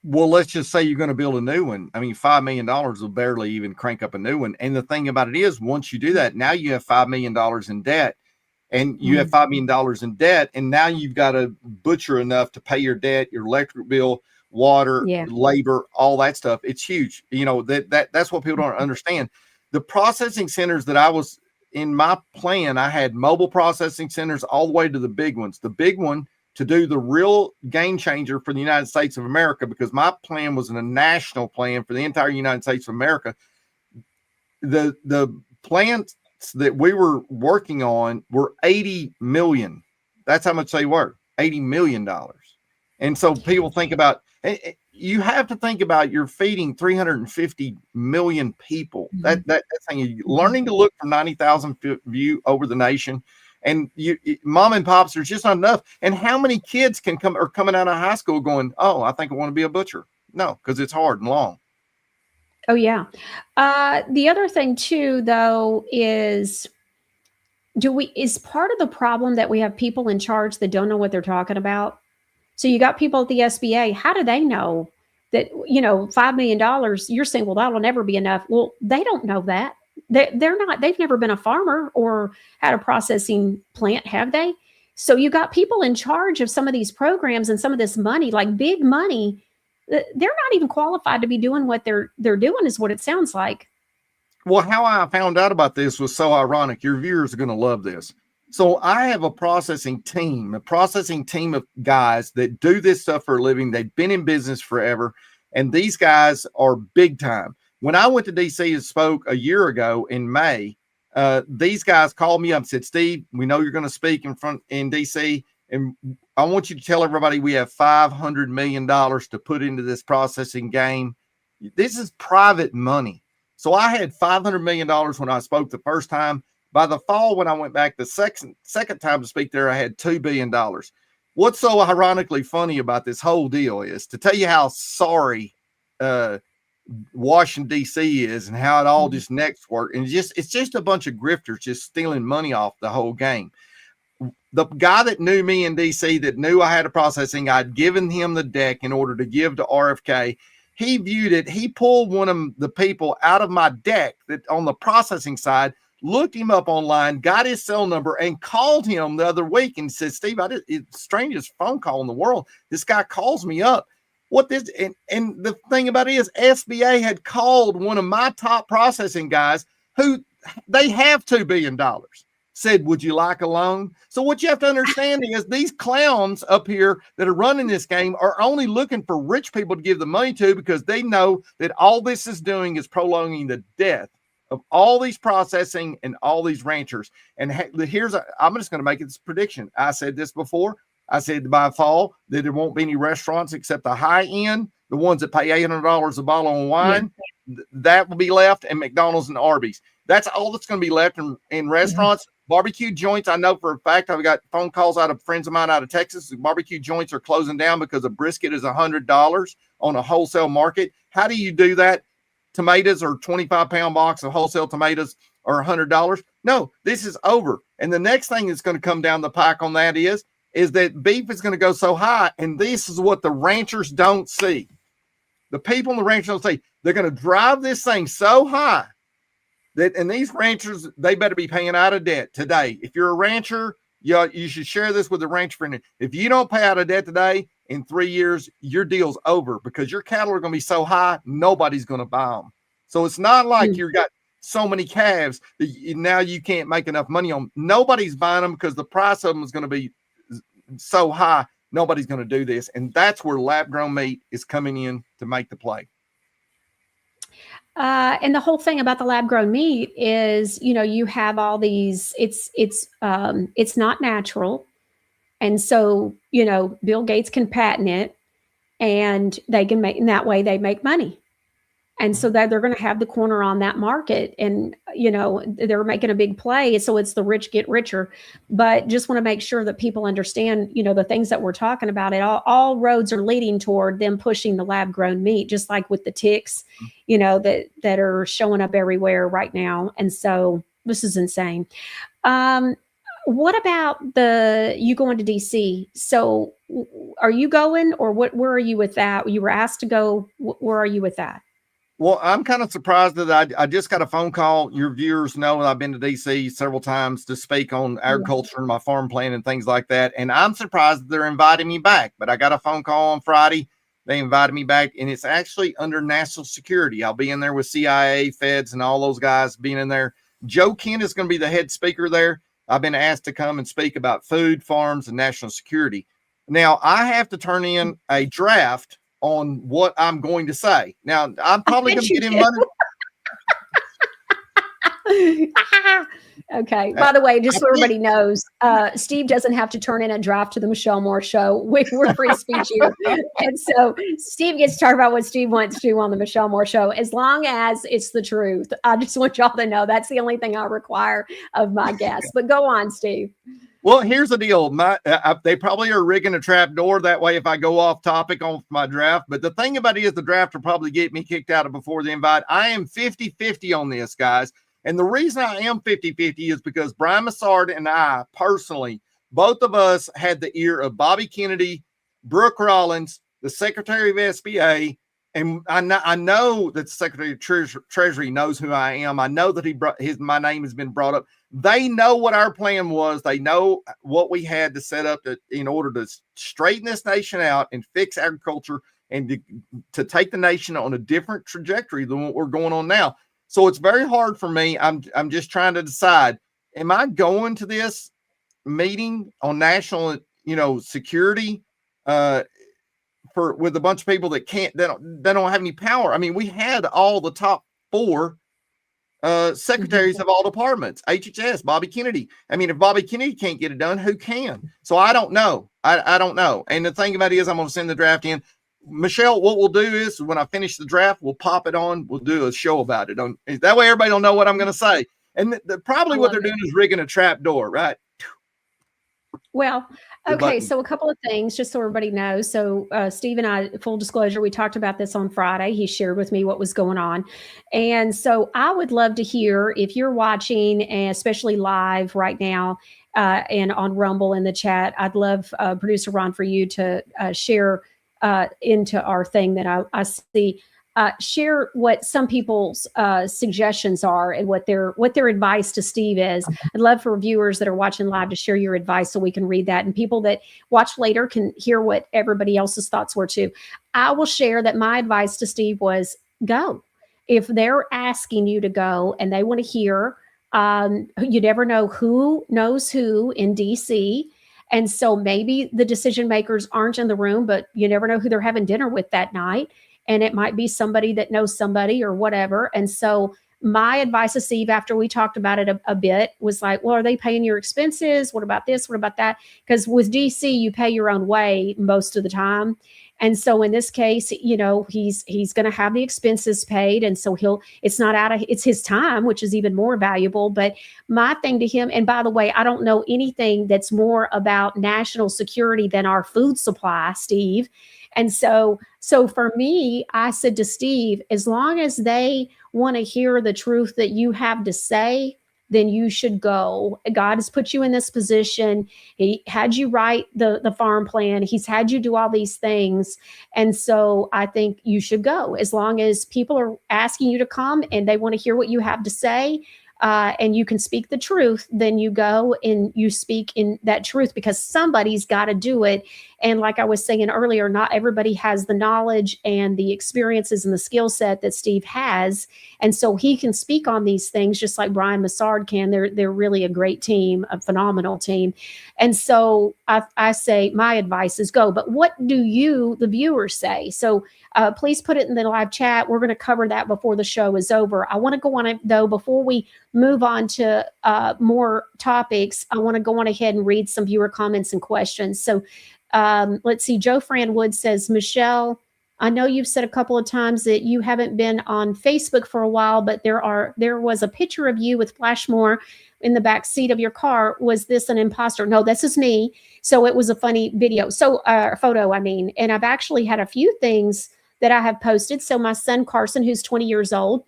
Well, let's just say you're going to build a new one. I mean, $5 million will barely even crank up a new one. And the thing about it is, once you do that, now you have $5 million in debt, and you have $5 million in debt. And now you've got to butcher enough to pay your debt, your electric bill, water, labor, all that stuff. It's huge. That's what people don't understand. The processing centers that I was in my plan, I had mobile processing centers all the way to the big ones. The big one to do the real game changer for the United States of America, because my plan was a national plan for the entire United States of America. The plans that we were working on were 80 million. That's how much they were, $80 million. And so people think about, you have to think about, you're feeding 350 million people. That thing, learning to look for 90,000 view over the nation. And mom and pops, there's just not enough. And how many kids are coming out of high school going, oh, I think I want to be a butcher? No, because it's hard and long. Oh, yeah. The other thing too, though, is part of the problem that we have people in charge that don't know what they're talking about? So you got people at the SBA. How do they know that, $5 million, you're saying, well, that'll never be enough. Well, they don't know that. They've never been a farmer or had a processing plant, have they? So you got people in charge of some of these programs and some of this money, like big money. They're not even qualified to be doing what they're doing, is what it sounds like. Well, how I found out about this was so ironic. Your viewers are going to love this. So I have a processing team of guys that do this stuff for a living. They've been in business forever, and these guys are big time. When I went to DC and spoke a year ago in May, these guys called me up and said, Steve, we know you're going to speak in DC, and I want you to tell everybody we have $500 million to put into this processing game. This is private money. So I had $500 million when I spoke the first time. By the fall, when I went back the second time to speak there, I had $2 billion. What's so ironically funny about this whole deal is, to tell you how sorry Washington, D.C. is and how it all just next work. And it's just a bunch of grifters just stealing money off the whole game. The guy that knew me in D.C., that knew I had a processing, I'd given him the deck in order to give to RFK. He viewed it. He pulled one of the people out of my deck that on the processing side, looked him up online, got his cell number, and called him the other week and said, Steve, it's the strangest phone call in the world. This guy calls me up. And the thing about it is, SBA had called one of my top processing guys who they have $2 billion, said, would you like a loan? So what you have to understand is, these clowns up here that are running this game are only looking for rich people to give the money to, because they know that all this is doing is prolonging the death of all these processing and all these ranchers. And I'm just going to make this prediction. I said this before. I said by fall that there won't be any restaurants except the high end, the ones that pay $800 a bottle of wine. Yeah. That will be left, and McDonald's and Arby's. That's all that's going to be left in restaurants. Mm-hmm. Barbecue joints, I know for a fact, I've got phone calls out of friends of mine out of Texas. The barbecue joints are closing down because a brisket is $100 on a wholesale market. How do you do that? Tomatoes or 25-pound box of wholesale tomatoes are $100. No, this is over. And the next thing that's going to come down the pike on that is that beef is going to go so high. And this is what the ranchers don't see. The people in the ranch don't see. They're going to drive this thing so high and these ranchers, they better be paying out of debt today. If you're a rancher, you should share this with the ranch friend. If you don't pay out of debt today, in 3 years, your deal's over, because your cattle are going to be so high, nobody's going to buy them. So it's not like you've got so many calves that now you can't make enough money on. Nobody's buying them because the price of them is going to be so high. Nobody's going to do this. And that's where lab-grown meat is coming in to make the play. And the whole thing about the lab-grown meat is, you have all these, it's not natural. And so, Bill Gates can patent it, and they can make, in that way they make money. And so that they're going to have the corner on that market, and, they're making a big play. So it's the rich get richer, but just want to make sure that people understand, the things that we're talking about. All roads are leading toward them pushing the lab grown meat, just like with the ticks, that are showing up everywhere right now. And so this is insane. What about you going to DC? So are you going, or where are you with that? You were asked to go. Where are you with that? Well, I'm kind of surprised that I just got a phone call. Your viewers know that I've been to DC several times to speak on agriculture and my farm plan and things like that. And I'm surprised that they're inviting me back. But I got a phone call on Friday. They invited me back, and it's actually under national security. I'll be in there with CIA, feds, and all those guys being in there. Joe Kent is going to be the head speaker there. I've been asked to come and speak about food, farms, and national security. Now I have to turn in a draft on what I'm going to say. Now I'm probably going to get in money. Okay. By the way, just so everybody knows, Steve doesn't have to turn in a draft to the Michelle Moore Show. We're free speech here. And so Steve gets to talk about what Steve wants to do on the Michelle Moore Show, as long as it's the truth. I just want y'all to know that's the only thing I require of my guests. But go on, Steve. Well, here's the deal. They probably are rigging a trap door. That way, if I go off topic on my draft, but the thing about it is the draft will probably get me kicked out of before the invite. I am 50-50 on this, guys. And the reason I am 50-50 is because Brian Massard and I personally, both of us had the ear of Bobby Kennedy, Brooke Rollins, the Secretary of SBA. And I know that the Secretary of Treasury knows who I am. I know that my name has been brought up. They know what our plan was. They know what we had to set up in order to straighten this nation out and fix agriculture and to take the nation on a different trajectory than what we're going on now. So it's very hard for me. I'm just trying to decide, am I going to this meeting on national, security with a bunch of people that they don't have any power? I mean, we had all the top 4 secretaries of all departments, HHS, Bobby Kennedy. I mean, if Bobby Kennedy can't get it done, who can? So I don't know. I don't know. And the thing about it is I'm going to send the draft in. Michelle, what we'll do is when I finish the draft, we'll pop it on. We'll do a show about it. That way everybody will know what I'm going to say. And probably what they're doing is rigging a trap door, right? Well, okay. So a couple of things, just so everybody knows. So Steve and I, full disclosure, we talked about this on Friday. He shared with me what was going on. And so I would love to hear, if you're watching, and especially live right now and on Rumble in the chat, I'd love, Producer Ron, for you to share into our thing that I see. Share what some people's suggestions are and what their advice to Steve is. I'd love for viewers that are watching live to share your advice so we can read that, and people that watch later can hear what everybody else's thoughts were too. I will share that my advice to Steve was go. If they're asking you to go and they want to hear, you never know who knows who in DC. And so maybe the decision makers aren't in the room, but you never know who they're having dinner with that night. And it might be somebody that knows somebody or whatever. And so my advice to Steve, after we talked about it a bit, was like, well, are they paying your expenses? What about this? What about that? Because with DC, you pay your own way most of the time. And so in this case, he's going to have the expenses paid. And so it's his time, which is even more valuable. But my thing to him, and by the way, I don't know anything that's more about national security than our food supply, Steve. And so for me, I said to Steve, as long as they want to hear the truth that you have to say, then you should go. God has put you in this position. He had you write the farm plan. He's had you do all these things. And so I think you should go. As long as people are asking you to come and they want to hear what you have to say, and you can speak the truth, then you go and you speak in that truth, because somebody's got to do it. And like I was saying earlier, not everybody has the knowledge and the experiences and the skill set that Steve has. And so he can speak on these things just like Brian Massard can. They're really a great team, a phenomenal team. And so I say my advice is go. But what do you, the viewers, say? So please put it in the live chat. We're going to cover that before the show is over. I want to go on it, though, before we move on to more topics. I want to go on ahead and read some viewer comments and questions. So let's see. Joe Fran Wood says, Michelle, I know you've said a couple of times that you haven't been on Facebook for a while, but there was a picture of you with Flashmore in the back seat of your car. Was this an imposter? No, this is me. So it was a funny video. So photo, I mean. And I've actually had a few things that I have posted. So my son Carson, who's 20 years old,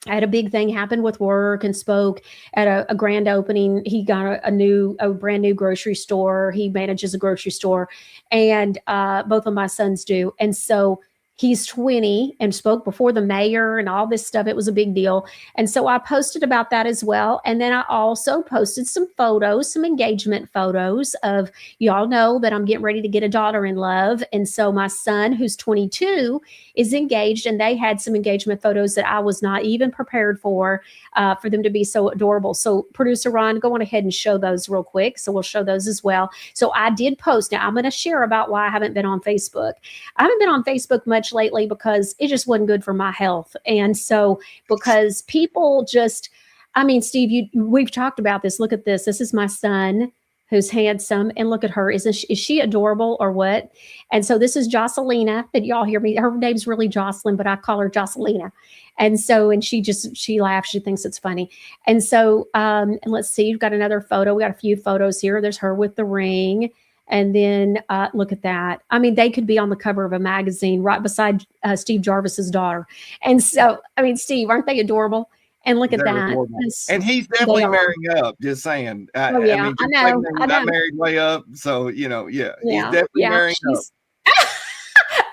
I had a big thing happen with work and spoke at a grand opening. He got a brand new grocery store. He manages a grocery store, and both of my sons do. And so He's 20 and spoke before the mayor and all this stuff. It was a big deal. And so I posted about that as well. And then I also posted some photos, some engagement photos of, y'all know that I'm getting ready to get a daughter in love. And so my son, who's 22, is engaged, and they had some engagement photos that I was not even prepared for them to be so adorable. So producer Ron, go on ahead and show those real quick. So we'll show those as well. So I did post. Now I'm going to share about why I haven't been on Facebook. I haven't been on Facebook much lately because it just wasn't good for my health. And so because people just, I mean, Steve, we've talked about this. Look at this. This is my son who's handsome. And look at her. Is she adorable or what? And so this is Jocelina that y'all hear me. Her name's really Jocelyn, but I call her Jocelina. And so, and she laughs. She thinks it's funny. And so, and let's see, you've got another photo. We got a few photos here. There's her with the ring. And then look at that. I mean, they could be on the cover of a magazine right beside Steve Jarvis's daughter. And so, I mean, Steve, aren't they adorable? And look at that. And he's definitely marrying up, just saying. Oh, yeah, I know. Not married way up. So, he's definitely marrying up.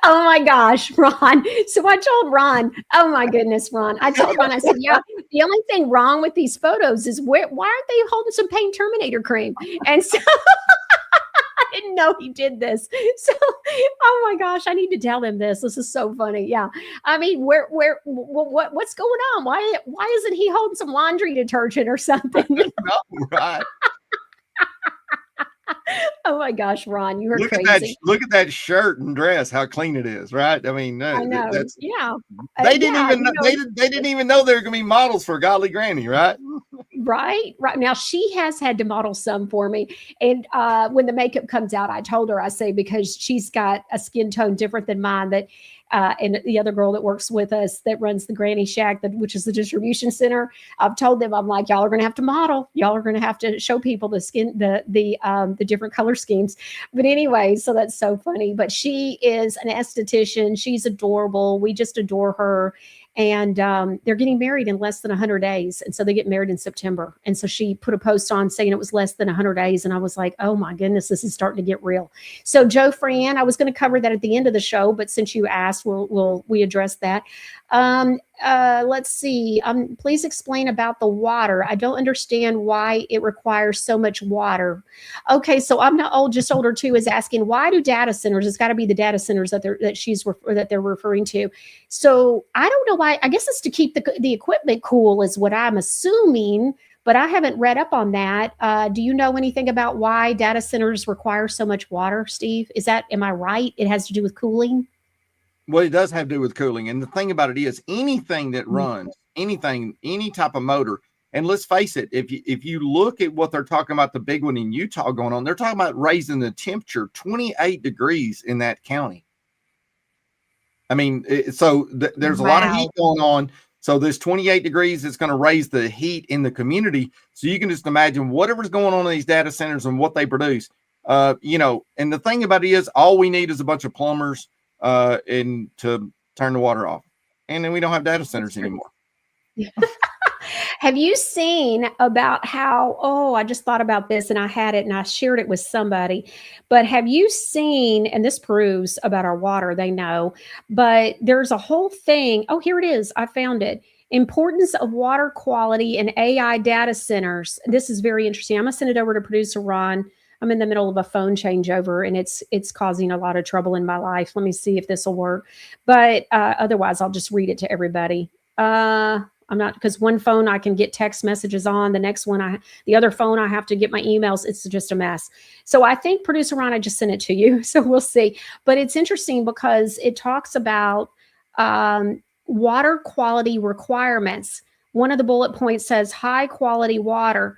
Oh my gosh, Ron. So I told Ron, oh my goodness, Ron. I told Ron, I said, yeah, the only thing wrong with these photos is why aren't they holding some Pain Terminator cream? And so I didn't know he did this. So, oh my gosh, I need to tell him this. This is so funny. Yeah. I mean, what's going on? Why isn't he holding some laundry detergent or something? No, right. Oh my gosh, Ron, you were crazy. Look at that shirt and dress, how clean it is, right? I mean, I know. They didn't even know they were going to be models for Godly Granny, right? Right. Now she has had to model some for me. And when the makeup comes out, I told her, I say, because she's got a skin tone different than mine, that and the other girl that works with us that runs the Granny Shack, which is the distribution center, I've told them, I'm like, y'all are going to have to model. Y'all are going to have to show people the skin, the different color schemes. But anyway, so that's so funny. But she is an esthetician. She's adorable. We just adore her. And they're getting married in less than 100 days. And so they get married in September. And so she put a post on saying it was less than 100 days. And I was like, oh my goodness, this is starting to get real. So Joe Fran, I was going to cover that at the end of the show, but since you asked, we address that. Let's see. Please explain about the water. I don't understand why it requires so much water. Okay, so I'm not old, just older too, is asking, why do data centers? It's got to be the data centers that they're referring to. So I don't know why. I guess it's to keep the equipment cool, is what I'm assuming. But I haven't read up on that. Do you know anything about why data centers require so much water, Steve? Am I right? It has to do with cooling? Well, it does have to do with cooling. And the thing about it is anything that runs, any type of motor, and let's face it, if you look at what they're talking about, the big one in Utah going on, they're talking about raising the temperature 28 degrees in that county. I mean, there's a lot of heat going on. So this 28 degrees is going to raise the heat in the community. So you can just imagine whatever's going on in these data centers and what they produce. And the thing about it is, all we need is a bunch of plumbers and to turn the water off, and then we don't have data centers anymore. Have you seen about how, I just thought about this and I had it and I shared it with somebody, but have you seen, and this proves about our water, they know, but there's a whole thing. Oh, here it is. I found it. Importance of water quality in AI data centers. This is very interesting. I'm going to send it over to producer Ron. I'm in the middle of a phone changeover and it's causing a lot of trouble in my life. Let me see if this will work. But otherwise, I'll just read it to everybody. I'm not, because one phone I can get text messages on, the next one the other phone I have to get my emails. It's just a mess. So I think producer Ron, I just sent it to you. So we'll see. But it's interesting because it talks about water quality requirements. One of the bullet points says high quality water.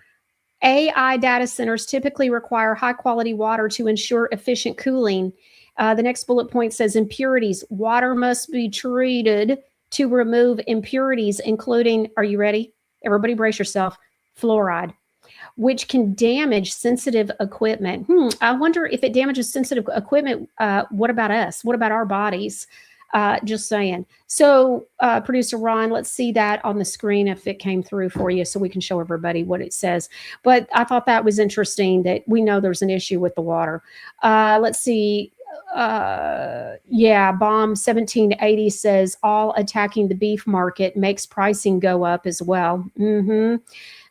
AI data centers typically require high quality water to ensure efficient cooling. The next bullet point says impurities. Water must be treated to remove impurities, including, are you ready? Everybody brace yourself, fluoride, which can damage sensitive equipment. I wonder if it damages sensitive equipment, what about us? What about our bodies? Just saying. So producer Ron, let's see that on the screen if it came through for you so we can show everybody what it says. But I thought that was interesting that we know there's an issue with the water. Let's see. Yeah, Bomb 1780 says all attacking the beef market makes pricing go up as well.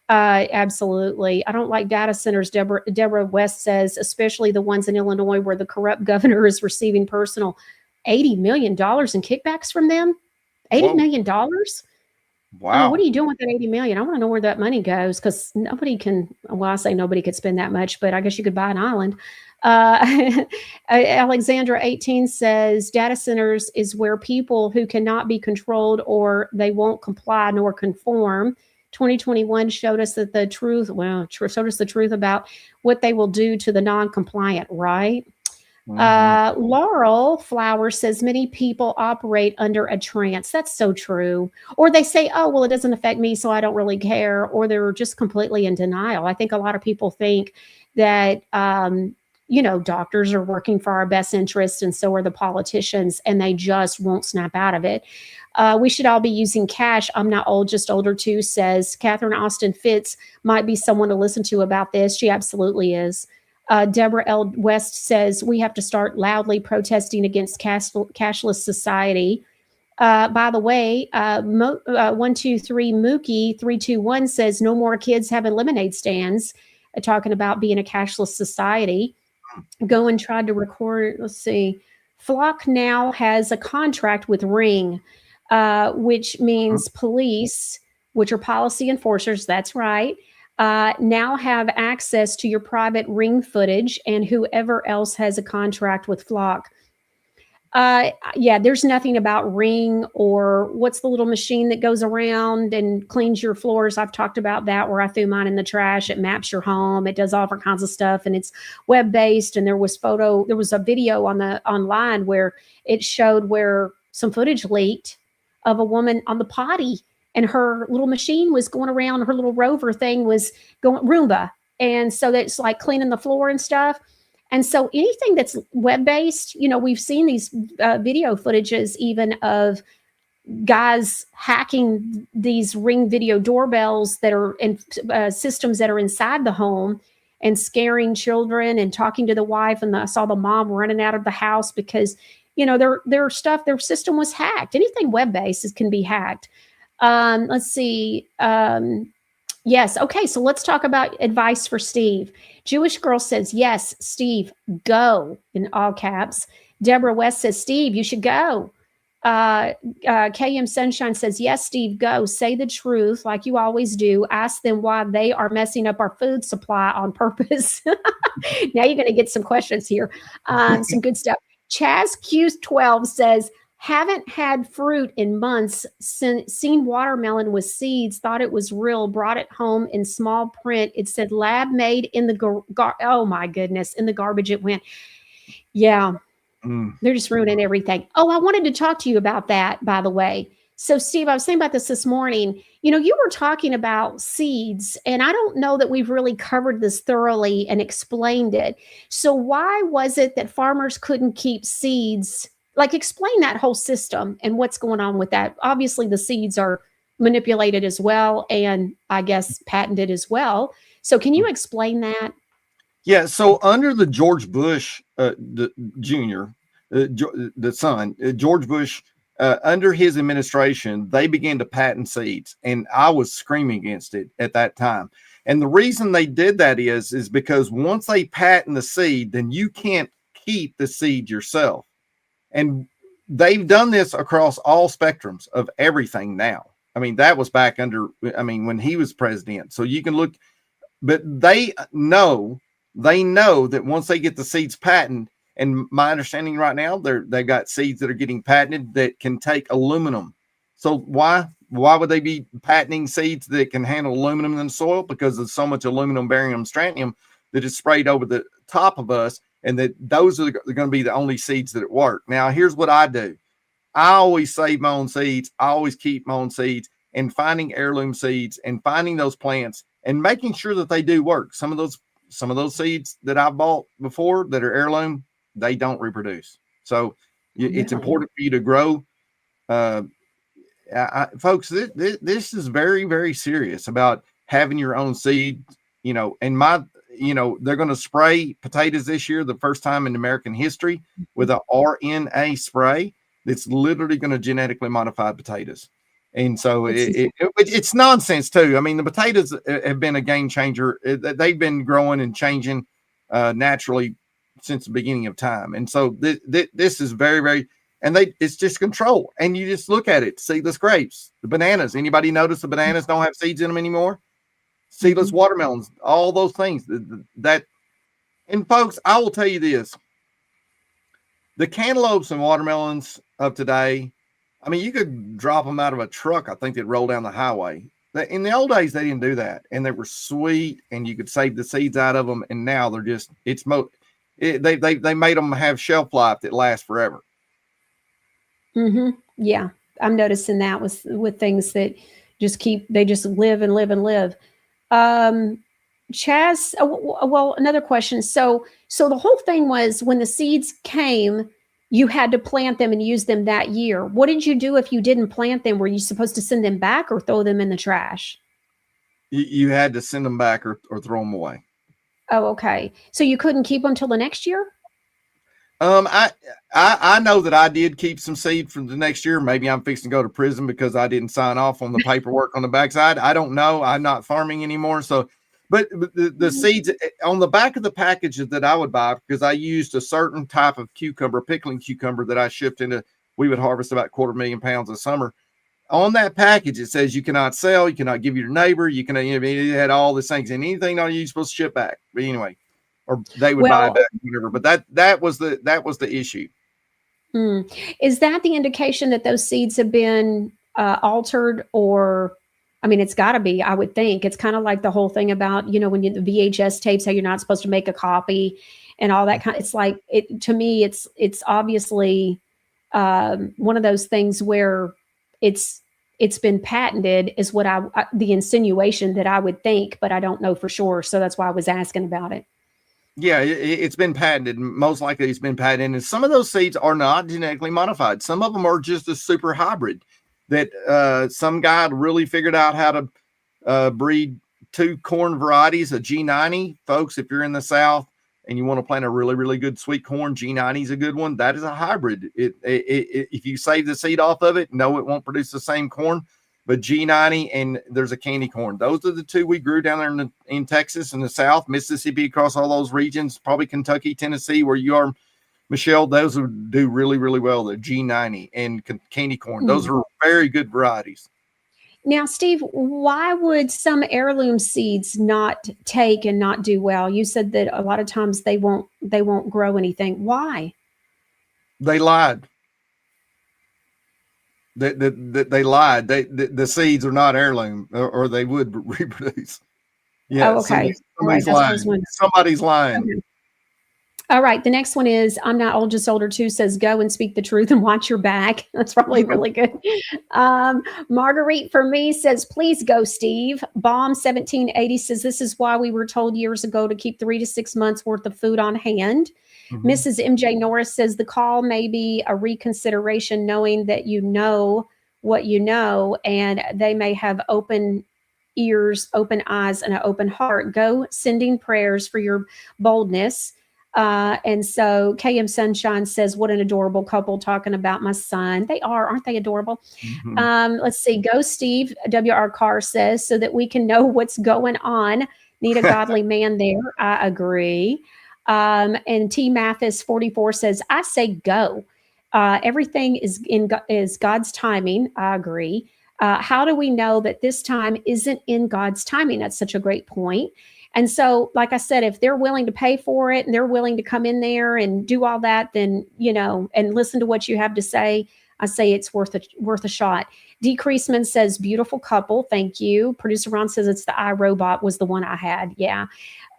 Absolutely. I don't like data centers. Deborah West says, especially the ones in Illinois where the corrupt governor is receiving personal $80 million in kickbacks from them. $80 million? I mean, what Wow. are you doing with that 80 million? I want to know where that money goes because nobody can, well, I say nobody could spend that much, but I guess you could buy an island. Alexandra 18 says data centers is where people who cannot be controlled or they won't comply nor conform. 2021 showed us that the truth, showed us the truth about what they will do to the non-compliant, right? Laurel Flower says many people operate under a trance. That's so true. Or they say, oh, well, it doesn't affect me, so I don't really care. Or they're just completely in denial. I think a lot of people think that, doctors are working for our best interest, and so are the politicians, and they just won't snap out of it. We should all be using cash. I'm not old, just older too, says Catherine Austin Fitz might be someone to listen to about this. She absolutely is. Deborah L. West says we have to start loudly protesting against cashless society. By the way, 123 Mookie 321 says no more kids having lemonade stands. Talking about being a cashless society. Go and tried to record. Let's see. Flock now has a contract with Ring, which means police, which are policy enforcers. That's right. Now have access to your private Ring footage and whoever else has a contract with Flock. Yeah, there's nothing about Ring or what's the little machine that goes around and cleans your floors. I've talked about that where I threw mine in the trash. It maps your home. It does all different kinds of stuff and it's web-based. And there was a video online where it showed where some footage leaked of a woman on the potty and her little machine was going around. Her little rover thing was going Roomba. And so that's like cleaning the floor and stuff. And so anything that's web-based, we've seen these video footages even of guys hacking these Ring video doorbells that are in systems that are inside the home and scaring children and talking to the wife. And I saw the mom running out of the house because, their system was hacked. Anything web-based can be hacked. Let's see. Yes. Okay. So let's talk about advice for Steve. Jewish girl says, yes, Steve, go in all caps. Deborah West says, Steve, you should go. KM Sunshine says, yes, Steve, go. Say the truth like you always do. Ask them why they are messing up our food supply on purpose. Now you're going to get some questions here. Some good stuff. Chaz Q12 says, haven't had fruit in months, seen watermelon with seeds, thought it was real, brought it home in small print. It said lab made in the oh my goodness, in the garbage it went. Yeah, they're just ruining everything. Oh, I wanted to talk to you about that, by the way. So Steve, I was thinking about this morning. You were talking about seeds, and I don't know that we've really covered this thoroughly and explained it. So why was it that farmers couldn't keep seeds? Like, explain that whole system and what's going on with that. Obviously, the seeds are manipulated as well, and I guess patented as well. So can you explain that? Yeah. So under the George Bush Jr., the son, George Bush, under his administration, they began to patent seeds, and I was screaming against it at that time. And the reason they did that is because once they patent the seed, then you can't keep the seed yourself. And they've done this across all spectrums of everything now. I mean, that was back when he was president. So you can look, but they know that once they get the seeds patented, and my understanding right now, they've got seeds that are getting patented that can take aluminum. So why would they be patenting seeds that can handle aluminum in the soil? Because there's so much aluminum, barium, strontium that is sprayed over the top of us. And that those are going to be the only seeds that work. Now, here's what I do. I always save my own seeds. I always keep my own seeds, and finding heirloom seeds and finding those plants and making sure that they do work. Some of those seeds that I bought before that are heirloom, they don't reproduce. So it's important for you to grow. Folks, this is very, very serious about having your own seed, and they're going to spray potatoes this year, the first time in American history, with a RNA spray that's literally going to genetically modify potatoes. And so it's nonsense too. I mean, the potatoes have been a game changer. They've been growing and changing naturally since the beginning of time. And so this is very, very, and it's just control. And you just look at it, seedless grapes, the bananas. Anybody notice the bananas don't have seeds in them anymore? Seedless watermelons, all those things and folks, I will tell you this, the cantaloupes and watermelons of today, I mean, you could drop them out of a truck. I think they'd roll down the highway. In the old days, they didn't do that, and they were sweet, and you could save the seeds out of them. And now they're just they made them have shelf life that lasts forever. Yeah, I'm noticing that with things that they just live and live and live. Chaz, well, another question. So the whole thing was when the seeds came, you had to plant them and use them that year. What did you do if you didn't plant them? Were you supposed to send them back or throw them in the trash? You had to send them back or throw them away. Oh, okay. So you couldn't keep them till the next year? I know that I did keep some seed from the next year. Maybe I'm fixing to go to prison because I didn't sign off on the paperwork on the backside. I don't know. I'm not farming anymore. So, but the seeds on the back of the packages that I would buy, because I used a certain type of cucumber, pickling cucumber that I shipped we would harvest about 250,000 pounds a summer. On that package, it says you cannot sell, you cannot give your neighbor, it had all these things, and anything on you're supposed to ship back. But anyway, or they would buy it back, whatever. But that was the issue. Is that the indication that those seeds have been altered? Or, I mean, it's got to be. I would think it's kind of like the whole thing about when the VHS tapes, how you're not supposed to make a copy and all that kind. It's like to me, it's obviously one of those things where it's been patented is what the insinuation that I would think, but I don't know for sure. So that's why I was asking about it. Yeah, it's been patented. Most likely it's been patented. And some of those seeds are not genetically modified. Some of them are just a super hybrid that some guy really figured out how to breed 2 corn varieties of G90. Folks, if you're in the South and you want to plant a really, really good sweet corn, G90 is a good one. That is a hybrid. If you save the seed off of it, no, it won't produce the same corn. But G90 and there's a candy corn. Those are the 2 we grew down there in Texas, in the South, Mississippi, across all those regions, probably Kentucky, Tennessee, where you are, Michelle. Those would do really, really well. The G90 and candy corn. Those are very good varieties. Now, Steve, why would some heirloom seeds not take and not do well? You said that a lot of times they won't grow anything. Why? They lied. They lied. The seeds are not heirloom, or they would reproduce. Yeah. Oh, okay. Somebody's lying. Somebody's lying. Okay. All right. The next one is I'm not old, just older too, says go and speak the truth and watch your back. That's probably really good. Marguerite for me says, please go, Steve. Bomb 1780 says, this is why we were told years ago to keep 3 to 6 months worth of food on hand. Mrs. MJ Norris says the call may be a reconsideration, knowing that you know what you know, and they may have open ears, open eyes, and an open heart. Go, sending prayers for your boldness. And so KM Sunshine says, what an adorable couple talking about my son. They are, aren't they adorable? Let's see. Go, Steve. WR Carr says, so that we can know what's going on. Need a godly man there. I agree. And T Mathis 44 says, I say go. Everything is God's timing. I agree. How do we know that this time isn't in God's timing? That's such a great point. And so, like I said, if they're willing to pay for it and they're willing to come in there and do all that, then, and listen to what you have to say, I say it's worth a shot. Decreaseman says, beautiful couple. Thank you. Producer Ron says it's the iRobot was the one I had. Yeah.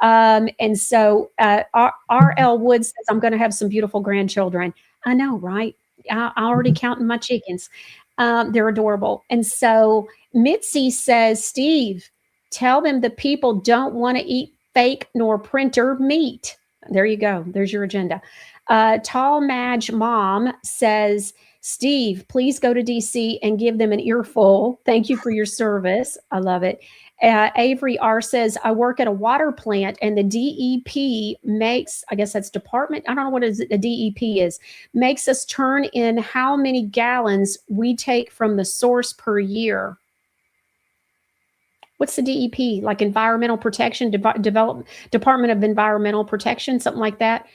And so R.L. Wood says, I'm going to have some beautiful grandchildren. I know, right? I already counting my chickens. They're adorable. And so Mitzi says, Steve, tell them the people don't want to eat fake nor printer meat. There you go. There's your agenda. Tall Madge Mom says, Steve, please go to DC and give them an earful. Thank you for your service. I love it. Avery R says, I work at a water plant and the DEP makes, I guess that's department, I don't know what the DEP is, makes us turn in how many gallons we take from the source per year. What's the DEP? Like Environmental Protection, Department of Environmental Protection, something like that.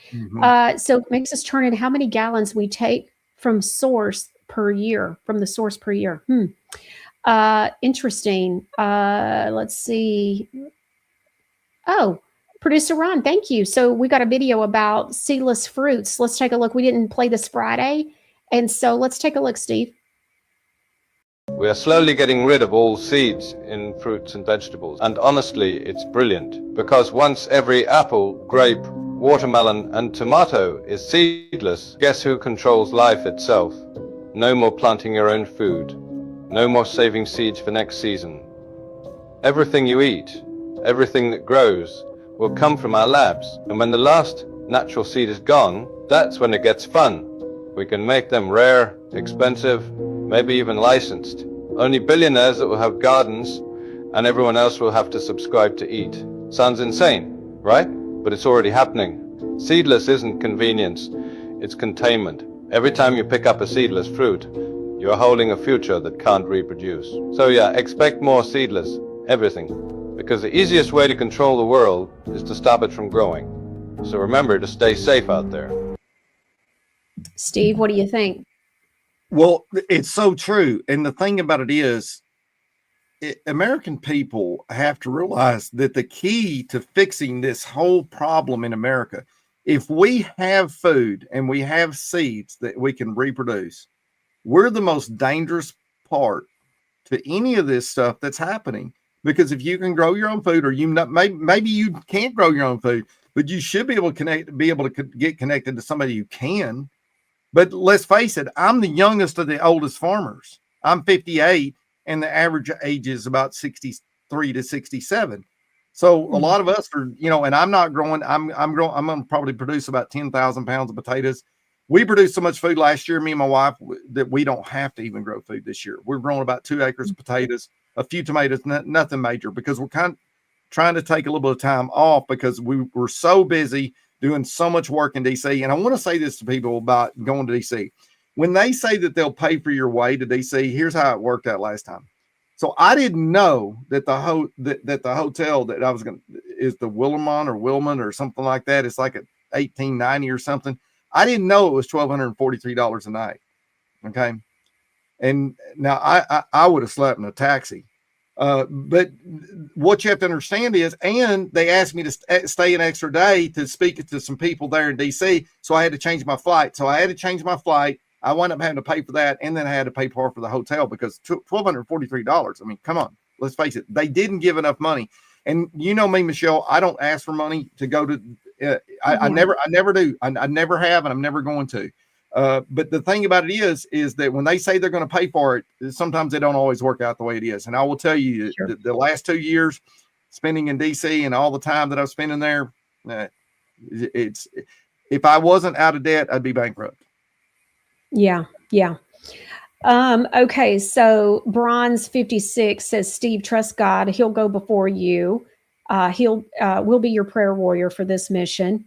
So it makes us turn in how many gallons we take from source per year, from the source per year. Interesting. Let's see. Oh, producer Ron, thank you. So we got a video about seedless fruits. Let's take a look. We didn't play this Friday. And so let's take a look, Steve. We are slowly getting rid of all seeds in fruits and vegetables. And honestly, it's brilliant. Because once every apple, grape, watermelon, and tomato is seedless, guess who controls life itself? No more planting your own food. No more saving seeds for next season. Everything you eat, everything that grows, will come from our labs. And when the last natural seed is gone, that's when it gets fun. We can make them rare, expensive, maybe even licensed. Only billionaires that will have gardens, and everyone else will have to subscribe to eat. Sounds insane, right? But it's already happening. Seedless isn't convenience, it's containment. Every time you pick up a seedless fruit, you're holding a future that can't reproduce. So yeah, expect more seedless, everything. Because the easiest way to control the world is to stop it from growing. So remember to stay safe out there. Steve, what do you think? Well, it's so true. And the thing about it is, American people have to realize that the key to fixing this whole problem in America, if we have food and we have seeds that we can reproduce, we're the most dangerous part to any of this stuff that's happening. Because if you can grow your own food, or maybe you can't grow your own food, but you should be able to get connected to somebody who can. But let's face it, I'm the youngest of the oldest farmers. I'm 58, and the average age is about 63 to 67. So a lot of us are, and I'm not growing. I'm going to probably produce about 10,000 pounds of potatoes. We produced so much food last year, me and my wife, that we don't have to even grow food this year. We're growing about 2 acres of potatoes, a few tomatoes, nothing major, because we're kind of trying to take a little bit of time off because we were so busy doing so much work in DC. And I want to say this to people about going to DC. When they say that they'll pay for your way to DC, here's how it worked out last time. So I didn't know that the hotel that I was going to is the Wilman or something like that. It's like at $1,890 or something. I didn't know it was $1,243 a night. Okay. And now I would have slept in a taxi. But what you have to understand is, and they asked me to stay an extra day to speak to some people there in DC. So I had to change my flight. So I had to change my flight. I wound up having to pay for that. And then I had to pay for the hotel because $1,243. I mean, come on, let's face it. They didn't give enough money. And you know me, Michelle, I don't ask for money to go to, I never do. I never have, and I'm never going to. But the thing about it is that when they say they're going to pay for it, sometimes they don't always work out the way it is. And I will tell you, sure, the last 2 years spending in DC and all the time that I've spent in there, it's, if I wasn't out of debt, I'd be bankrupt. Yeah. Yeah. Okay. So Bronze 56 says, Steve, trust God. He'll go before you. We'll be your prayer warrior for this mission.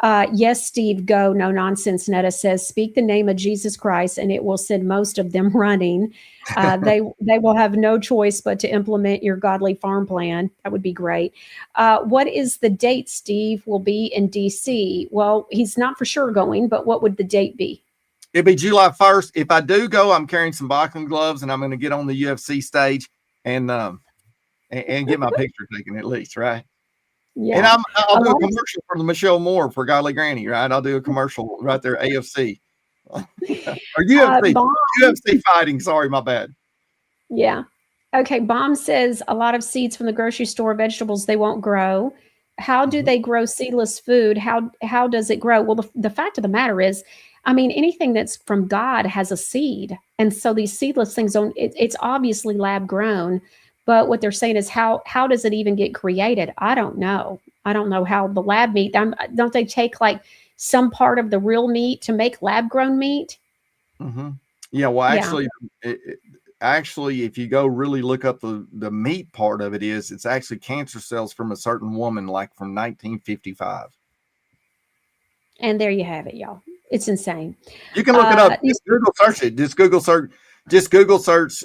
Yes, Steve, go. No nonsense. Netta says, speak the name of Jesus Christ and it will send most of them running. They will have no choice but to implement your godly farm plan. That would be great. What is the date Steve will be in DC? Well, he's not for sure going, but what would the date be? It'd be July 1st. If I do go, I'm carrying some boxing gloves and I'm going to get on the UFC stage and get my picture taken at least. Right. Yeah. And I'll do a commercial for the Michelle Moore for Godly Granny, right? I'll do a commercial right there, AFC. Or UFC fighting. Sorry, my bad. Yeah. Okay. Bomb says a lot of seeds from the grocery store, vegetables, they won't grow. How do they grow seedless food? How does it grow? Well, the fact of the matter is, I mean, anything that's from God has a seed. And so these seedless things, it's obviously lab grown. But what they're saying is how does it even get created? I don't know. I don't know how the lab meat, don't they take like some part of the real meat to make lab grown meat? Mm-hmm. Yeah, well, Yeah. actually, if you go really look up the meat part of it, it's actually cancer cells from a certain woman, like from 1955. And there you have it, y'all. It's insane. You can look it up. These Just Google search it. Just Google search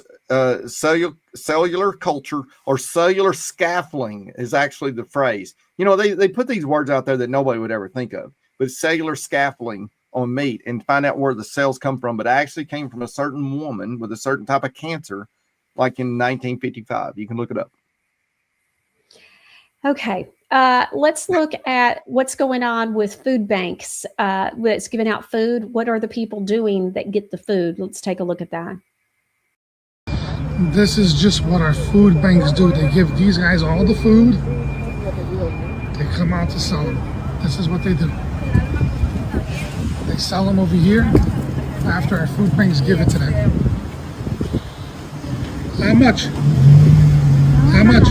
cellular culture, or cellular scaffolding is actually the phrase. You know, they put these words out there that nobody would ever think of, but cellular scaffolding on meat, and find out where the cells come from. But it actually came from a certain woman with a certain type of cancer, like in 1955. You can look it up. Okay. Let's look at what's going on with food banks. That's giving out food. What are the people doing that get the food? Let's take a look at that. This is just what our food banks do. They give these guys all the food. They come out to sell them. This is what they do. They sell them over here after our food banks give it to them. How much? How much?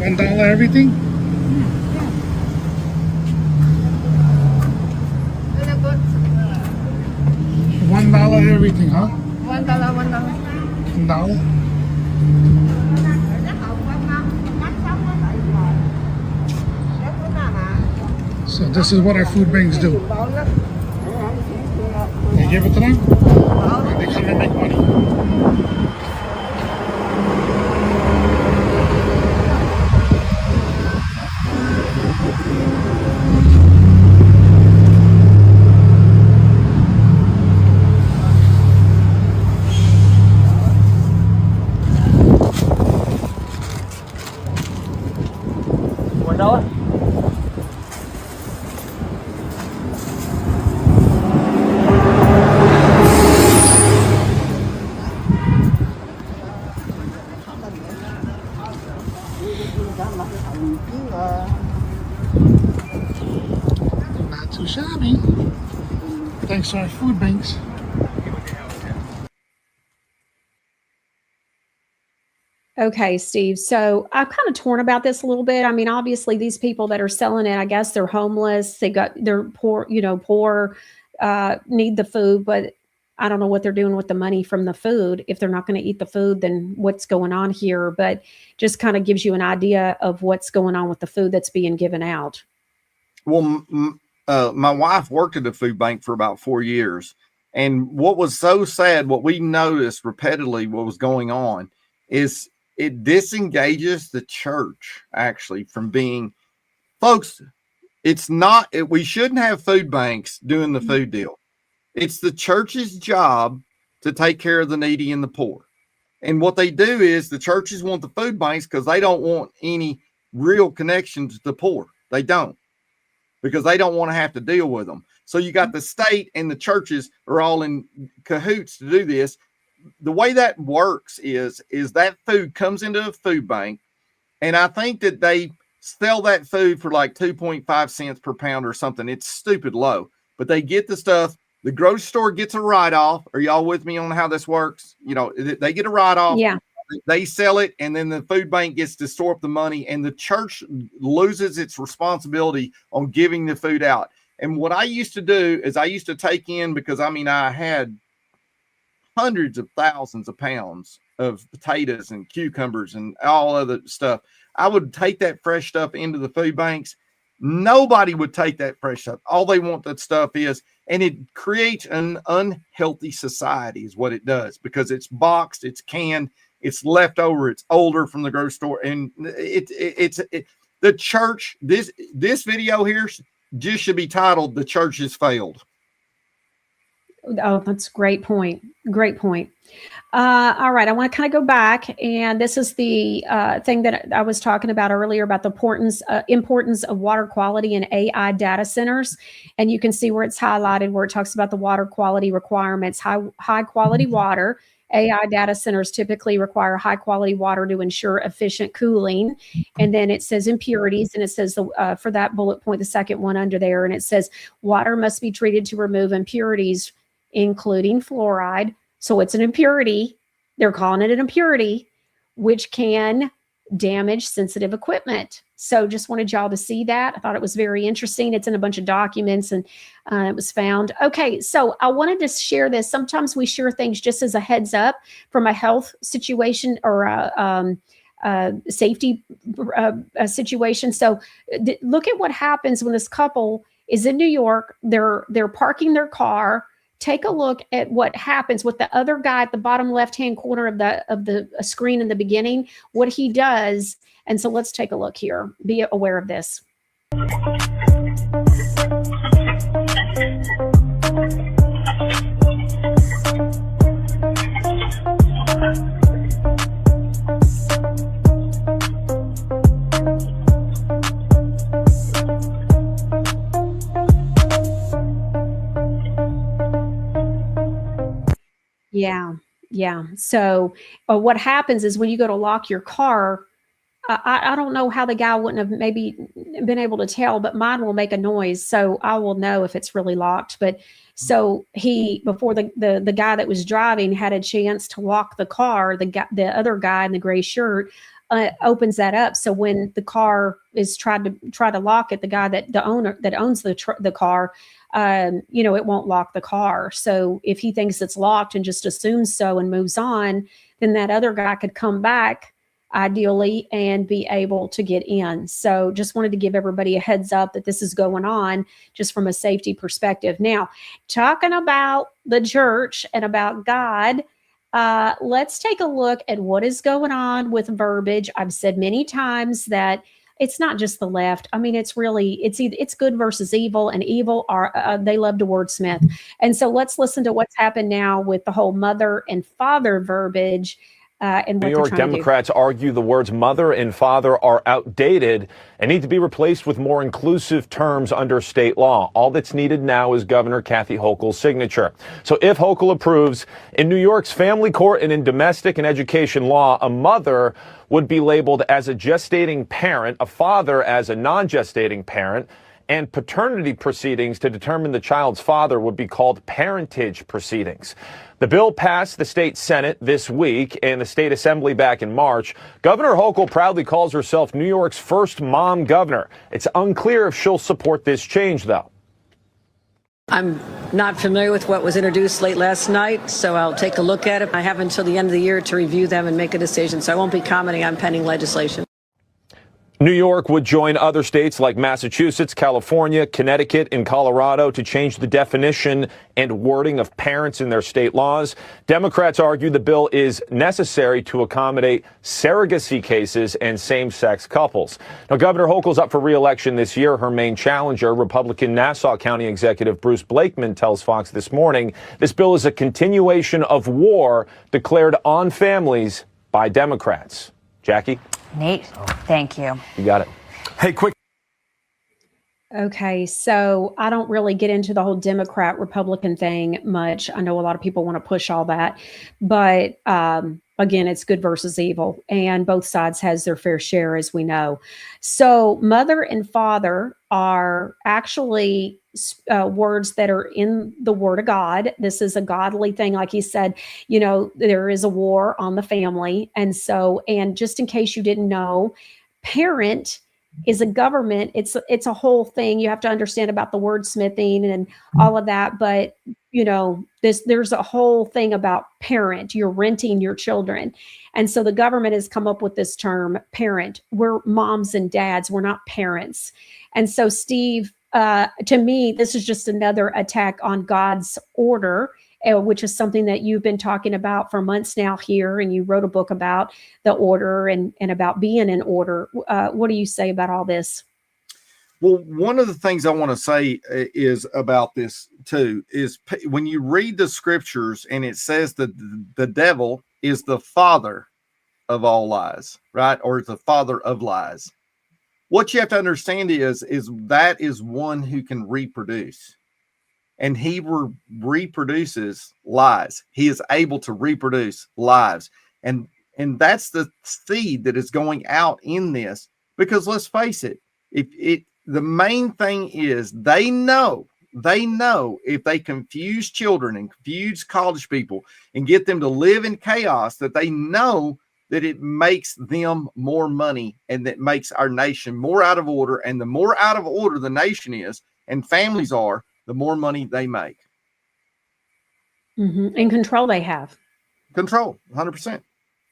$1 everything? $1 everything, huh? $1. So this is what our food banks do. They give it to them, and they come and make money. Not too shabby. Thanks to our food banks. Okay, Steve. So I'm kind of torn about this a little bit. I mean, obviously, these people that are selling it, I guess they're homeless. They're poor, need the food, but I don't know what they're doing with the money from the food. If they're not going to eat the food, then what's going on here? But just kind of gives you an idea of what's going on with the food that's being given out. Well, my wife worked at a food bank for about 4 years. And what was so sad, what we noticed repeatedly, what was going on is it disengages the church actually from being, folks, it's not, we shouldn't have food banks doing the food deal. It's the church's job to take care of the needy and the poor. And what they do is the churches want the food banks because they don't want any real connection to the poor. They don't, because they don't want to have to deal with them. So you got the state and the churches are all in cahoots to do this. The way that works is that food comes into a food bank, and I think that they sell that food for like 2.5 cents per pound or something. It's stupid low, but they get the stuff. The grocery store gets a write-off. Are y'all with me on how this works? You know, they get a write-off. Yeah. They sell it, and then the food bank gets to store up the money, and the church loses its responsibility on giving the food out. And what I used to do is I used to take in, because I mean, I had hundreds of thousands of pounds of potatoes and cucumbers and all other stuff. I would take that fresh stuff into the food banks. Nobody would take that fresh stuff. All they want that stuff is, and it creates an unhealthy society is what it does, because it's boxed, it's canned, it's leftover, it's older from the grocery store. And the church, this video here just should be titled, "The Church Has Failed." Oh, that's a great point. Great point. All right. I want to kind of go back. And this is the thing that I was talking about earlier about the importance of water quality in AI data centers. And you can see where it's highlighted, where it talks about the water quality requirements, high quality water. AI data centers typically require high quality water to ensure efficient cooling. And then it says impurities, and it says for that bullet point, the second one under there, and it says water must be treated to remove impurities, including fluoride. So it's an impurity. They're calling it an impurity, which can damage sensitive equipment. So just wanted y'all to see that. I thought it was very interesting. It's in a bunch of documents and it was found. Okay, so I wanted to share this. Sometimes we share things just as a heads up from a health situation or a safety situation. So look at what happens when this couple is in New York. They're parking their car. Take a look at what happens with the other guy at the bottom left-hand corner of the screen in the beginning, what he does. And so let's take a look here. Be aware of this. Yeah. So what happens is when you go to lock your car, I don't know how the guy wouldn't have maybe been able to tell, but mine will make a noise. So I will know if it's really locked. But so before the guy that was driving had a chance to lock the car, the other guy in the gray shirt opens that up. So when the car is try to lock it, the guy the owner that owns the car, it won't lock the car. So if he thinks it's locked and just assumes so and moves on, then that other guy could come back ideally and be able to get in. So just wanted to give everybody a heads up that this is going on just from a safety perspective. Now, talking about the church and about God, let's take a look at what is going on with verbiage. I've said many times that it's not just the left. I mean, it's good versus evil, and evil they love to wordsmith. And so let's listen to what's happened now with the whole mother and father verbiage. And New York Democrats argue the words mother and father are outdated and need to be replaced with more inclusive terms under state law. All that's needed now is Governor Kathy Hochul's signature. So if Hochul approves, in New York's family court and in domestic and education law, a mother would be labeled as a gestating parent, a father as a non-gestating parent, and paternity proceedings to determine the child's father would be called parentage proceedings. The bill passed the state Senate this week and the state assembly back in March. Governor Hochul proudly calls herself New York's first mom governor. It's unclear if she'll support this change, though. I'm not familiar with what was introduced late last night, so I'll take a look at it. I have until the end of the year to review them and make a decision, so I won't be commenting on pending legislation. New York would join other states like Massachusetts, California, Connecticut, and Colorado to change the definition and wording of parents in their state laws. Democrats argue the bill is necessary to accommodate surrogacy cases and same-sex couples. Now, Governor Hochul's up for re-election this year. Her main challenger, Republican Nassau County Executive Bruce Blakeman, tells Fox this morning this bill is a continuation of war declared on families by Democrats. Jackie? Nate, thank you. You got it. Hey, quick. Okay, so I don't really get into the whole Democrat Republican thing much. I know a lot of people want to push all that, but again, it's good versus evil, and both sides has their fair share, as we know. So mother and father are actually words that are in the Word of God. This is a godly thing. Like he said, there is a war on the family. And just in case you didn't know, parent is a government. It's a whole thing. You have to understand about the wordsmithing and all of that. But, there's a whole thing about parent. You're renting your children. And so the government has come up with this term, parent. We're moms and dads. We're not parents. And so, Steve, to me, this is just another attack on God's order, which is something that you've been talking about for months now here. And you wrote a book about the order and about being in order. What do you say about all this? Well, one of the things I want to say is about this too, is when you read the scriptures and it says that the devil is the father of all lies, right? Or is the father of lies. What you have to understand is that is one who can reproduce, and he reproduces lies. He is able to reproduce lies. And that's the seed that is going out in this, because let's face it, the main thing is they know if they confuse children and confuse college people and get them to live in chaos, that they know that it makes them more money, and that makes our nation more out of order. And the more out of order the nation is and families are, the more money they make. And control they have. Control, 100%.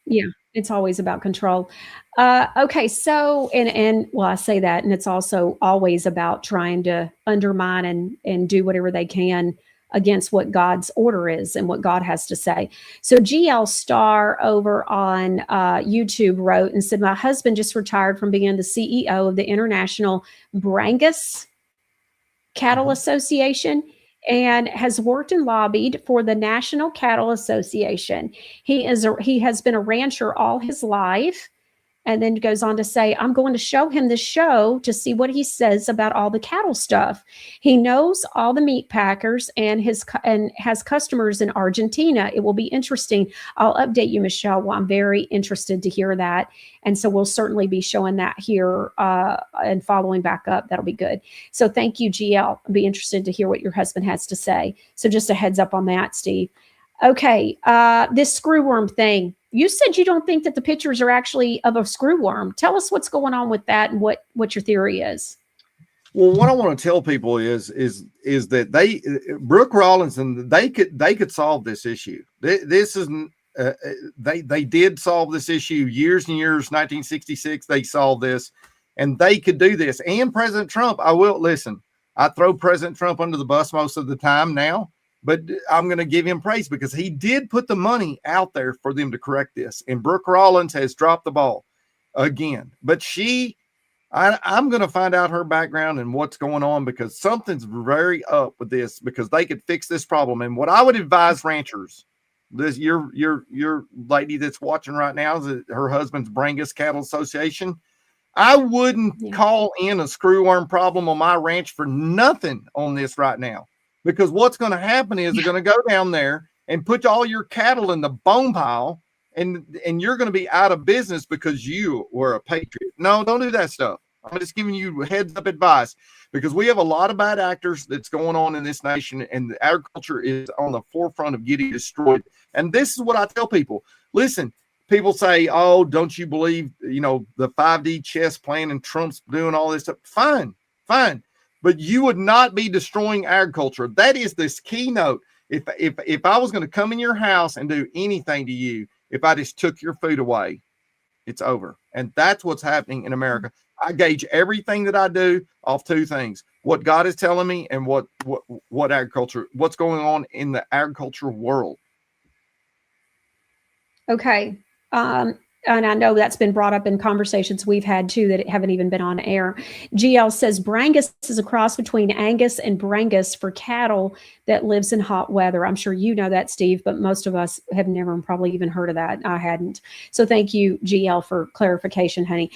Yeah, it's always about control. Okay, so and well, I say that, and it's also always about trying to undermine and do whatever they can against what God's order is and what God has to say. So GL Star over on YouTube wrote and said, "My husband just retired from being the CEO of the International Brangus Cattle Association and has worked and lobbied for the National Cattle Association. He has been a rancher all his life." And then goes on to say, "I'm going to show him the show to see what he says about all the cattle stuff. He knows all the meat packers and has customers in Argentina. It will be interesting. I'll update you, Michelle. Well, I'm very interested to hear that. And so we'll certainly be showing that here and following back up. That'll be good. So thank you, GL. I'll be interested to hear what your husband has to say. So just a heads up on that, Steve. Okay, this screwworm thing. You said you don't think that the pictures are actually of a screwworm. Tell us what's going on with that and what your theory is. Well, what I want to tell people is that Brooke Rawlinson, they could solve this issue. This is they did solve this issue years and years. 1966, they solved this, and they could do this. And President Trump, I throw President Trump under the bus most of the time now. But I'm going to give him praise because he did put the money out there for them to correct this. And Brooke Rawlins has dropped the ball again. But I'm going to find out her background and what's going on, because something's very up with this, because they could fix this problem. And what I would advise ranchers, your lady that's watching right now, is her husband's Brangus Cattle Association. I wouldn't call in a screwworm problem on my ranch for nothing on this right now. Because what's going to happen is they're going to go down there and put all your cattle in the bone pile, and you're going to be out of business because you were a patriot. No, don't do that stuff. I'm just giving you heads up advice, because we have a lot of bad actors that's going on in this nation, and the agriculture is on the forefront of getting destroyed. And this is what I tell people. Listen, people say, "Oh, don't you believe, the 5D chess plan and Trump's doing all this stuff?" Fine. But you would not be destroying agriculture. That is this keynote. If I was going to come in your house and do anything to you, if I just took your food away, it's over. And that's what's happening in America. I gauge everything that I do off two things: what God is telling me, and what's going on in the agricultural world. Okay. And I know that's been brought up in conversations we've had too that haven't even been on air. GL says Brangus is a cross between Angus and Brangus for cattle that lives in hot weather. I'm sure you know that, Steve, but most of us have never probably even heard of that. I hadn't. So thank you, GL, for clarification, honey.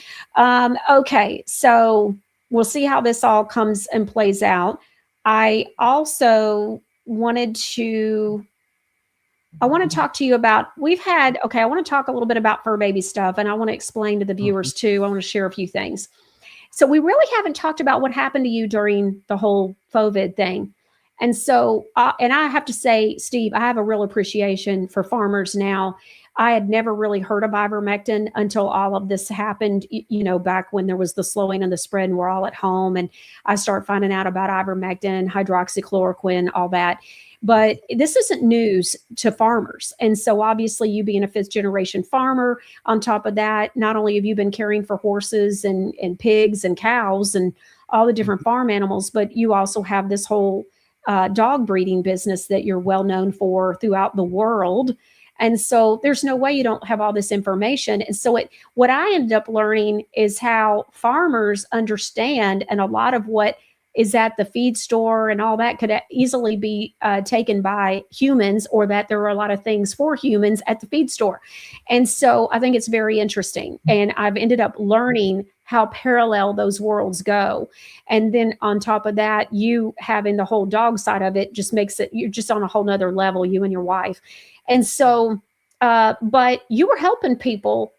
Okay, so we'll see how this all comes and plays out. I also wanted to talk to you about, I want to talk a little bit about fur baby stuff, and I want to explain to the viewers too. I want to share a few things. So we really haven't talked about what happened to you during the whole COVID thing. And so, and I have to say, Steve, I have a real appreciation for farmers now. I had never really heard of ivermectin until all of this happened, back when there was the slowing of the spread and we're all at home. And I started finding out about ivermectin, hydroxychloroquine, all that. But this isn't news to farmers. And so obviously you being a 5th generation farmer, on top of that, not only have you been caring for horses and pigs and cows and all the different farm animals, but you also have this whole dog breeding business that you're well known for throughout the world. And so there's no way you don't have all this information. And so what I ended up learning is how farmers understand, and a lot of what is at the feed store and all that could easily be taken by humans, or that there are a lot of things for humans at the feed store. And so I think it's very interesting. And I've ended up learning how parallel those worlds go. And then on top of that, you having the whole dog side of it just makes it, you're just on a whole nother level, you and your wife. And so, but you were helping people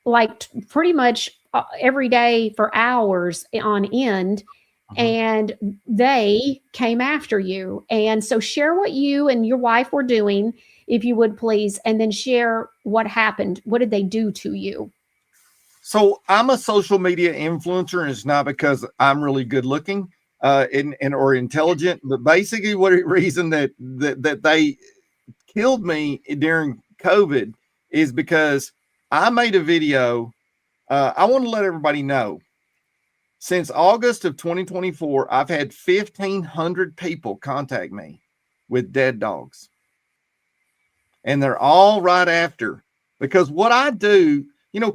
like pretty much every day for hours on end. and they came after you. And so share what you and your wife were doing, if you would please, and then share what happened. What did they do to you? So I'm a social media influencer, and it's not because I'm really good looking and or intelligent, but basically what reason that they killed me during COVID is because I made a video. I want to let everybody know, since August of 2024, I've had 1,500 people contact me with dead dogs. And they're all right after, because what I do,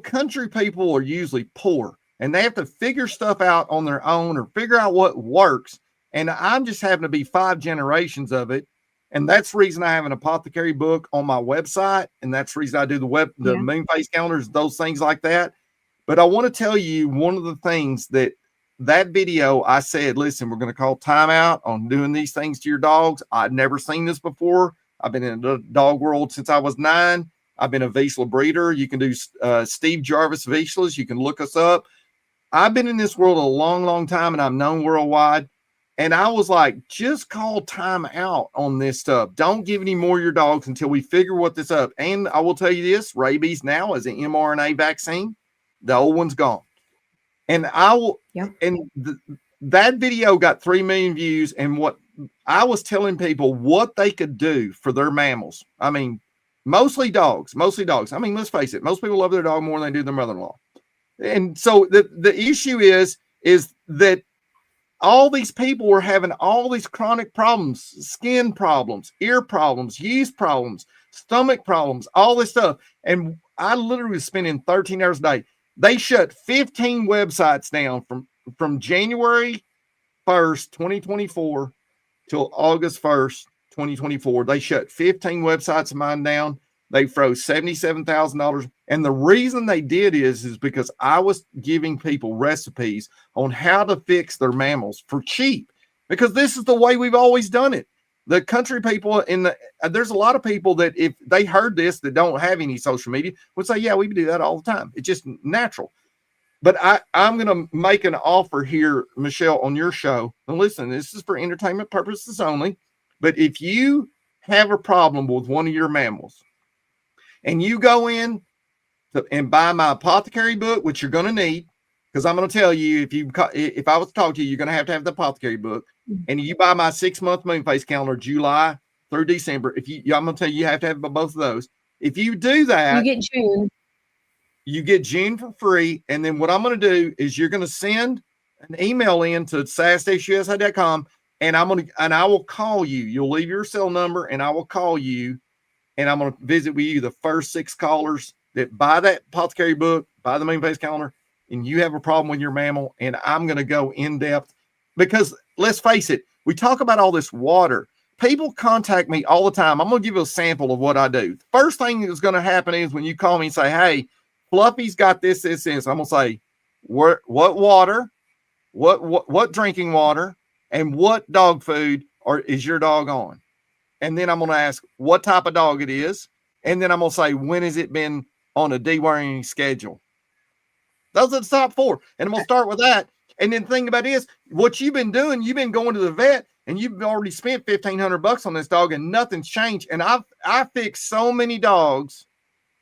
country people are usually poor and they have to figure stuff out on their own or figure out what works. And I'm just having to be 5 generations of it. And that's the reason I have an apothecary book on my website. And that's the reason I do the moon phase calendars, those things like that. But I want to tell you one of the things that video, I said, listen, we're going to call timeout on doing these things to your dogs. I'd never seen this before. I've been in the dog world since I was 9. I've been a Vizsla breeder. You can do Steve Jarvis Vizslas. You can look us up. I've been in this world a long, long time, and I'm known worldwide. And I was like, just call time out on this stuff. Don't give any more of your dogs until we figure what this up. And I will tell you this, rabies now is an mRNA vaccine. The old one's gone. And I will, that video got 3 million views. And what I was telling people what they could do for their mammals. I mean, mostly dogs. I mean, let's face it. Most people love their dog more than they do their mother-in-law. And so the issue is that all these people were having all these chronic problems, skin problems, ear problems, yeast problems, stomach problems, all this stuff. And I literally was spending 13 hours a day. They shut 15 websites down from January 1st, 2024 till August 1st, 2024. They shut 15 websites of mine down. They froze $77,000. And the reason they did is because I was giving people recipes on how to fix their mammals for cheap, because this is the way we've always done it. The country people there's a lot of people that if they heard this that don't have any social media would say, yeah, we do that all the time. It's just natural. But I'm going to make an offer here, Michelle, on your show. And listen, this is for entertainment purposes only. But if you have a problem with one of your mammals and you go in and buy my apothecary book, which you're going to need, because I'm going to tell you, if I was to talk to you, you're going to have the apothecary book, and you buy my 6-month moon phase calendar, July through December. I'm going to tell you, you have to have both of those. If you do that, you get June. You get June for free. And then what I'm going to do is you're going to send an email in to sass-usa.com, and I will call you. You'll leave your cell number, and I will call you, and I'm going to visit with you the first 6 callers that buy that apothecary book, buy the moon phase calendar, and you have a problem with your mammal. And I'm going to go in depth, because let's face it, we talk about all this water. People contact me all the time. I'm going to give you a sample of what I do. First thing that's going to happen is when you call me and say, hey, Fluffy's got this. I'm going to say, what water, what drinking water, and what dog food is your dog on? And then I'm going to ask what type of dog it is. And then I'm going to say, when has it been on a deworming schedule? Those are the top 4. And I'm going to start with that. And then the thing about this, what you've been doing, you've been going to the vet and you've already spent $1,500 on this dog and nothing's changed. And I fixed so many dogs.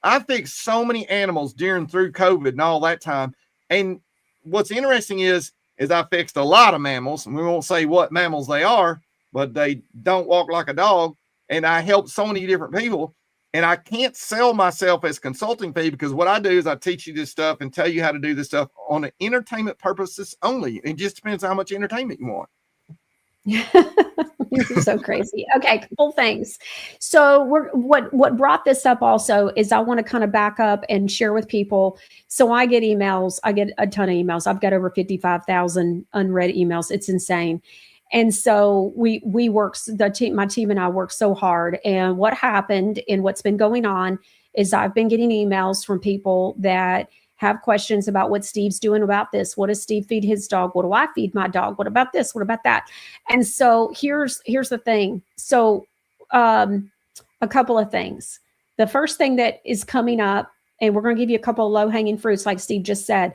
I fixed so many animals through COVID and all that time. And what's interesting is I fixed a lot of mammals, and we won't say what mammals they are, but they don't walk like a dog. And I helped so many different people. And I can't sell myself as consulting fee, because what I do is I teach you this stuff and tell you how to do this stuff on an entertainment purposes only. It just depends on how much entertainment you want. You're so crazy. Okay, couple things. So what brought this up also is I want to kind of back up and share with people. So I get emails. I get a ton of emails. I've got over 55,000 unread emails. It's insane. And so we work, my team and I work so hard. And what happened and what's been going on is I've been getting emails from people that have questions about what Steve's doing about this. What does Steve feed his dog? What do I feed my dog? What about this? What about that? And so here's the thing. So a couple of things. The first thing that is coming up, and we're going to give you a couple of low-hanging fruits, like Steve just said,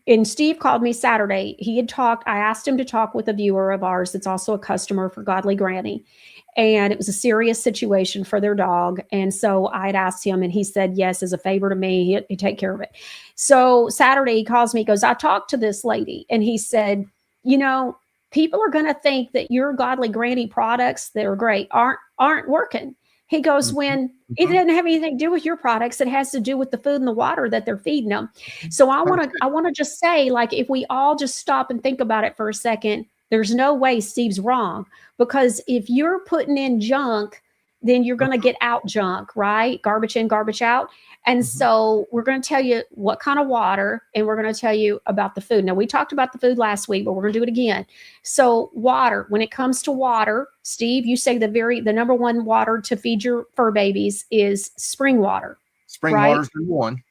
and Steve called me Saturday. He had talked, I asked him to talk with a viewer of ours that's also a customer for Godly Granny. And it was a serious situation for their dog. And so I'd asked him, and he said, yes, as a favor to me, he'd take care of it. So Saturday he calls me, he goes, I talked to this lady, and he said, you know, people are going to think that your Godly Granny products that are great aren't working. He goes, when it doesn't have anything to do with your products, it has to do with the food and the water that they're feeding them. So I want to just say, like, if we all just stop and think about it for a second, there's no way Steve's wrong, because if you're putting in junk, then you're going to get out junk, right? Garbage in, garbage out. And so we're going to tell you what kind of water, and we're going to tell you about the food. Now, we talked about the food last week, but we're going to do it again. So water, when it comes to water, Steve, you say the number one water to feed your fur babies is spring water. Spring right? water's number one.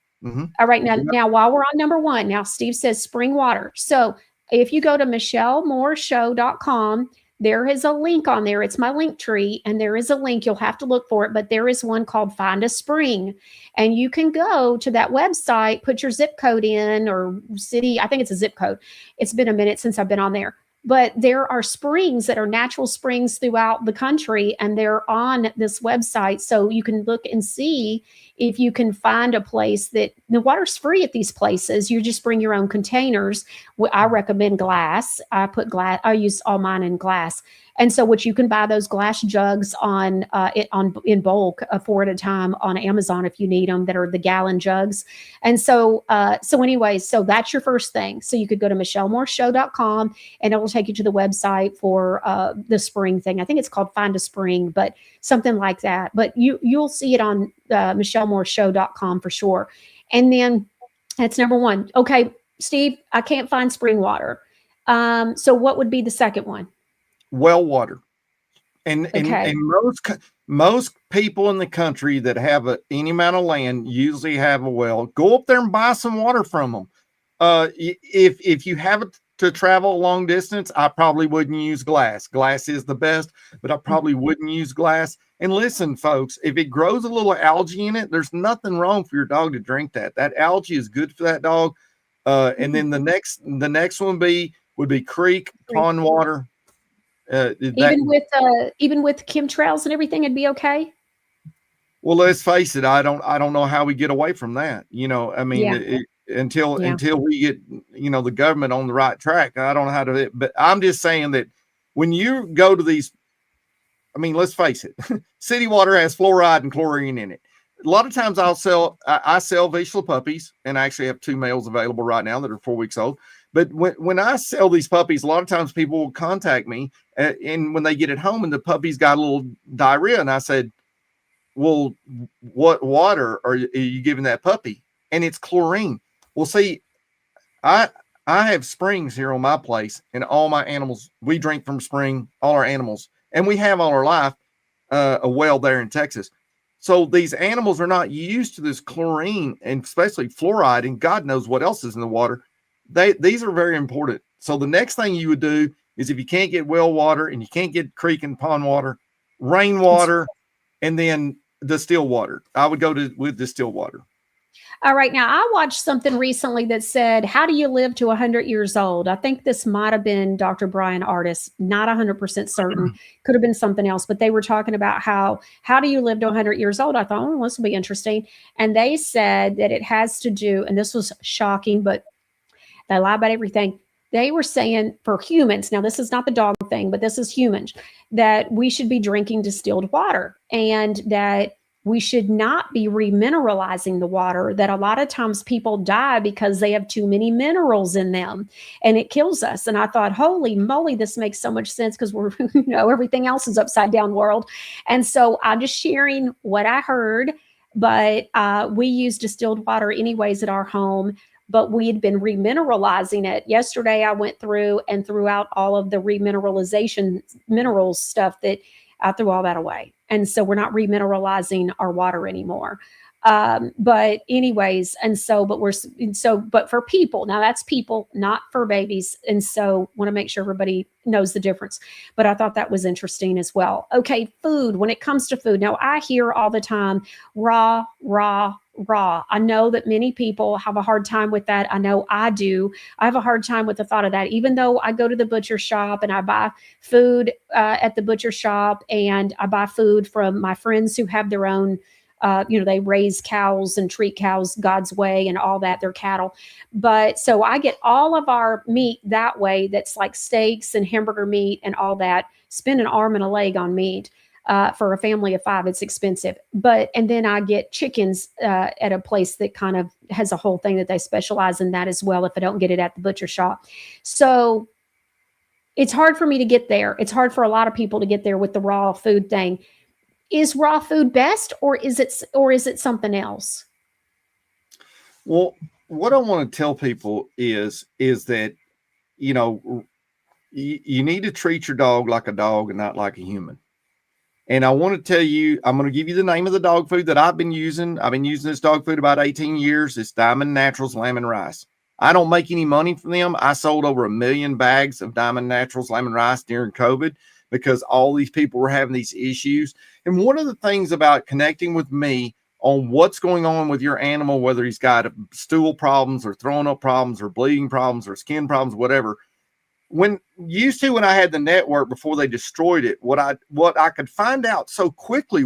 All right. Now, while we're on number one, now Steve says spring water. So if you go to MichelleMooreShow.com, there is a link on there. It's my link tree, and there is a link. You'll have to look for it, but there is one called Find a Spring. And you can go to that website, put your zip code in, or city. I think it's a zip code. It's been a minute since I've been on there. But there are springs that are natural springs throughout the country, and they're on this website. So you can look and see if you can find a place that the water's free at these places. You just bring your own containers. I recommend glass. I use all mine in glass. And so what you can buy those glass jugs in bulk, 4 at a time on Amazon if you need them, that are the gallon jugs. And so anyways, so that's your first thing. So you could go to MichelleMooreShow.com, and it will take you to the website for the spring thing. I think it's called Find a Spring, but something like that. But you'll see it on MichelleMooreShow.com for sure. And then that's number one. Okay, Steve, I can't find spring water. So what would be the second one? Well water. And Okay. most people in the country that have any amount of land usually have a well. Go up there and buy some water from them. If you have to travel a long distance, I probably wouldn't use glass. Glass is the best, but I probably wouldn't use glass. And listen, folks, if it grows a little algae in it, there's nothing wrong for your dog to drink that. That algae is good for that dog. And then the next one would be creek, pond water. Even with chemtrails and everything, it'd be okay. Well, let's face it. I don't know how we get away from that. I mean, until we get, the government on the right track. I don't know how to, but I'm just saying that when you go to these, I mean, let's face it, city water has fluoride and chlorine in it. A lot of times I sell Vizsla puppies, and I actually have 2 males available right now that are 4 weeks old. But when I sell these puppies, a lot of times people will contact me, and when they get it home and the puppy's got a little diarrhea, and I said, well, what water are you giving that puppy? And it's chlorine. Well, see, I have springs here on my place, and all my animals, we drink from spring, all our animals, and we have all our life a well there in Texas. So these animals are not used to this chlorine, and especially fluoride, and God knows what else is in the water. These are very important. So the next thing you would do is, if you can't get well water and you can't get creek and pond water, rainwater, and then distilled water. I would go with distilled water. All right. Now, I watched something recently that said, how do you live to 100 years old? I think this might have been Dr. Brian Artis, not 100% certain. Could have been something else, but they were talking about how do you live to 100 years old? I thought, oh, this will be interesting. And they said that it has to do, and this was shocking, but they lie about everything. They were saying for humans, now this is not the dog thing, but this is humans, that we should be drinking distilled water, and that we should not be remineralizing the water, that a lot of times people die because they have too many minerals in them, and it kills us. And I thought, holy moly, this makes so much sense, because we're, everything else is upside down world. And so I'm just sharing what I heard, but we use distilled water anyways at our home. But we had been remineralizing it. Yesterday, I went through and threw out all of the remineralization minerals stuff, that I threw all that away. And so we're not remineralizing our water anymore. But anyways, but for people, now that's people, not for babies. And so want to make sure everybody knows the difference. But I thought that was interesting as well. Okay, food, when it comes to food, now I hear all the time, raw. I know that many people have a hard time with that. I know I do. I have a hard time with the thought of that, even though I go to the butcher shop and I buy food at the butcher shop, and I buy food from my friends who have their own, they raise cows and treat cows God's way and all that, they're cattle. But so I get all of our meat that way. That's like steaks and hamburger meat and all that. Spend an arm and a leg on meat. For a family of 5, it's expensive. And then I get chickens at a place that kind of has a whole thing that they specialize in that as well, if I don't get it at the butcher shop. So it's hard for me to get there. It's hard for a lot of people to get there with the raw food thing. Is raw food best, or is it something else? Well, what I want to tell people is that, you need to treat your dog like a dog and not like a human. And I want to tell you, I'm going to give you the name of the dog food that I've been using. I've been using this dog food about 18 years. It's Diamond Naturals Lamb and Rice. I don't make any money from them. I sold over 1 million bags of Diamond Naturals Lamb and Rice during COVID because all these people were having these issues. And one of the things about connecting with me on what's going on with your animal, whether he's got stool problems or throwing up problems or bleeding problems or skin problems, whatever, when I had the network before they destroyed it, what I could find out so quickly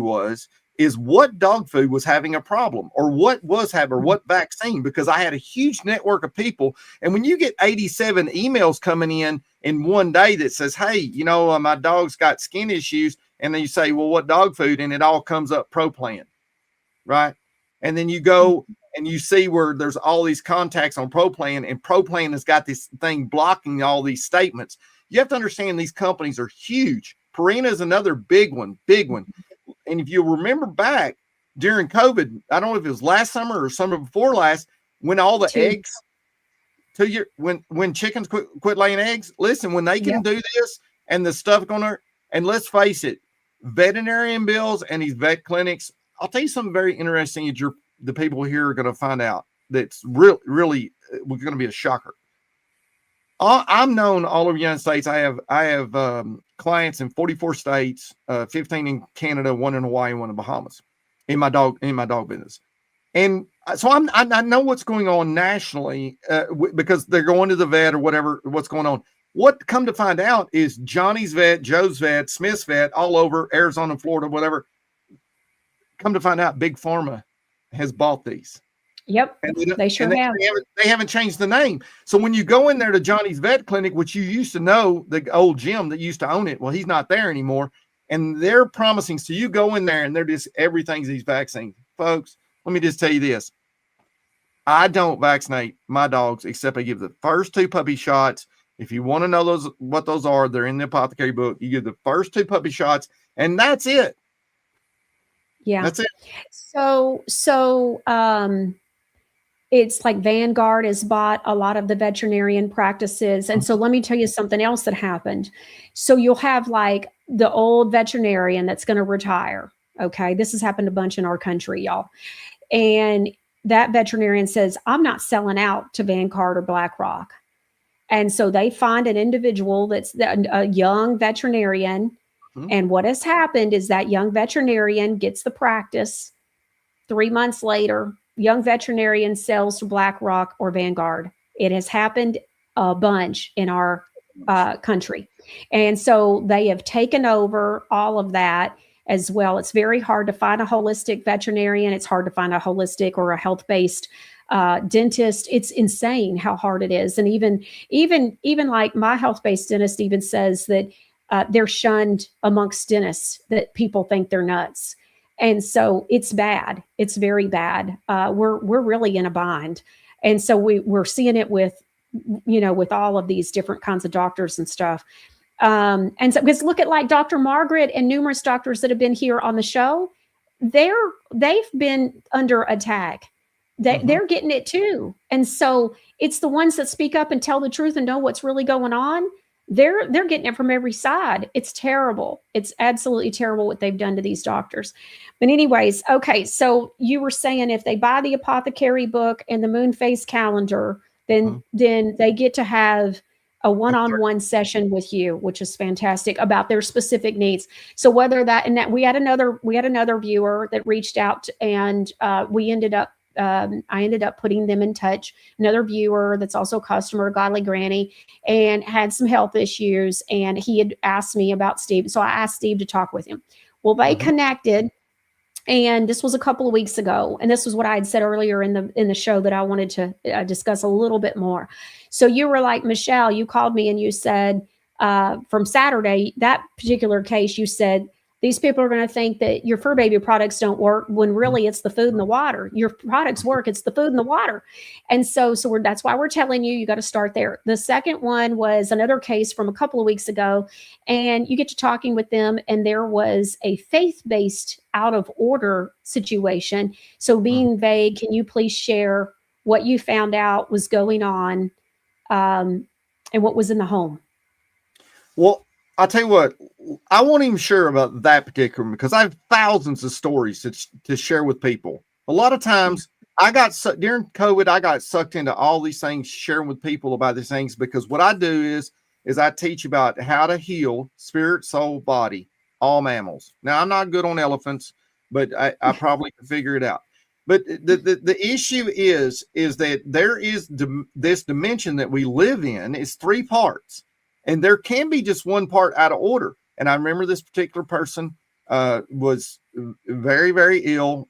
is what dog food was having a problem, or what vaccine, because I had a huge network of people. And when you get 87 emails coming in one day that says, hey, my dog's got skin issues, and then you say, well, what dog food? And it all comes up ProPlan, right? And then you go and you see where there's all these contacts on ProPlan, and ProPlan has got this thing blocking all these statements. You have to understand these companies are huge. Purina is another big one. And if you remember back during COVID, I don't know if it was last summer or summer before last, when all the eggs when chickens quit laying eggs, listen, when they can do this and the stuff going on, and let's face it, veterinarian bills and these vet clinics, I'll tell you something very interesting that the people here are going to find out that's really going to be a shocker. I'm known all over the United States. I have clients in 44 states, 15 in Canada, 1 in Hawaii, 1 in Bahamas, in my dog business. And so I know what's going on nationally because they're going to the vet or whatever, what's going on. What come to find out is Johnny's vet, Joe's vet, Smith's vet, all over Arizona, Florida, whatever. Come to find out, Big Pharma has bought these. Yep, and they sure have. They haven't changed the name. So when you go in there to Johnny's Vet Clinic, which you used to know, the old Jim that used to own it, well, he's not there anymore. And they're promising. So you go in there and they're just, everything's these vaccines. Folks, let me just tell you this. I don't vaccinate my dogs except I give the first 2 puppy shots. If you want to know what those are, they're in the apothecary book. You give the first 2 puppy shots, and that's it. Yeah, that's it. So it's like Vanguard has bought a lot of the veterinarian practices. And so let me tell you something else that happened. So you'll have like the old veterinarian that's going to retire. Okay. This has happened a bunch in our country, y'all. And that veterinarian says, I'm not selling out to Vanguard or BlackRock. And so they find an individual that's a young veterinarian. Mm-hmm. And what has happened is that young veterinarian gets the practice. 3 months later, young veterinarian sells to BlackRock or Vanguard. It has happened a bunch in our country. And so they have taken over all of that as well. It's very hard to find a holistic veterinarian. It's hard to find a holistic or a health-based dentist. It's insane how hard it is. And even like my health-based dentist even says that they're shunned amongst dentists, that people think they're nuts. And so it's bad. It's very bad. We're really in a bind. And so we're seeing it with all of these different kinds of doctors and stuff. And so because look at like Dr. Margaret and numerous doctors that have been here on the show, they've been under attack. They're getting it too. And so it's the ones that speak up and tell the truth and know what's really going on. they're getting it from every side. It's terrible. It's absolutely terrible what they've done to these doctors. But anyways, okay, so you were saying if they buy the apothecary book and the moon phase calendar, then they get to have a one-on-one session with you, which is fantastic, about their specific needs. So whether that, and that we had another viewer that reached out, and we ended up I ended up putting them in touch, another viewer that's also a customer, Godly Granny, and had some health issues. And he had asked me about Steve. So I asked Steve to talk with him. Well, they connected, and this was a couple of weeks ago. And this was what I had said earlier in the show that I wanted to discuss a little bit more. So you were like, Michelle, you called me and you said, from Saturday, that particular case, you said, these people are going to think that your fur baby products don't work, when really it's the food and the water. Your products work. It's the food and the water. And so that's why we're telling you, you got to start there. The second one was another case from a couple of weeks ago, and you get to talking with them, and there was a faith-based out of order situation. So being vague, can you please share what you found out was going on, and what was in the home? Well, I'll tell you what, I won't even share about that particular one because I have thousands of stories to share with people. A lot of times during COVID, I got sucked into all these things, sharing with people about these things, because what I do is I teach about how to heal spirit, soul, body, all mammals. Now, I'm not good on elephants, but I probably can figure it out. But the issue is that there is this dimension that we live in is 3 parts. And there can be just one part out of order. And I remember this particular person was very, very ill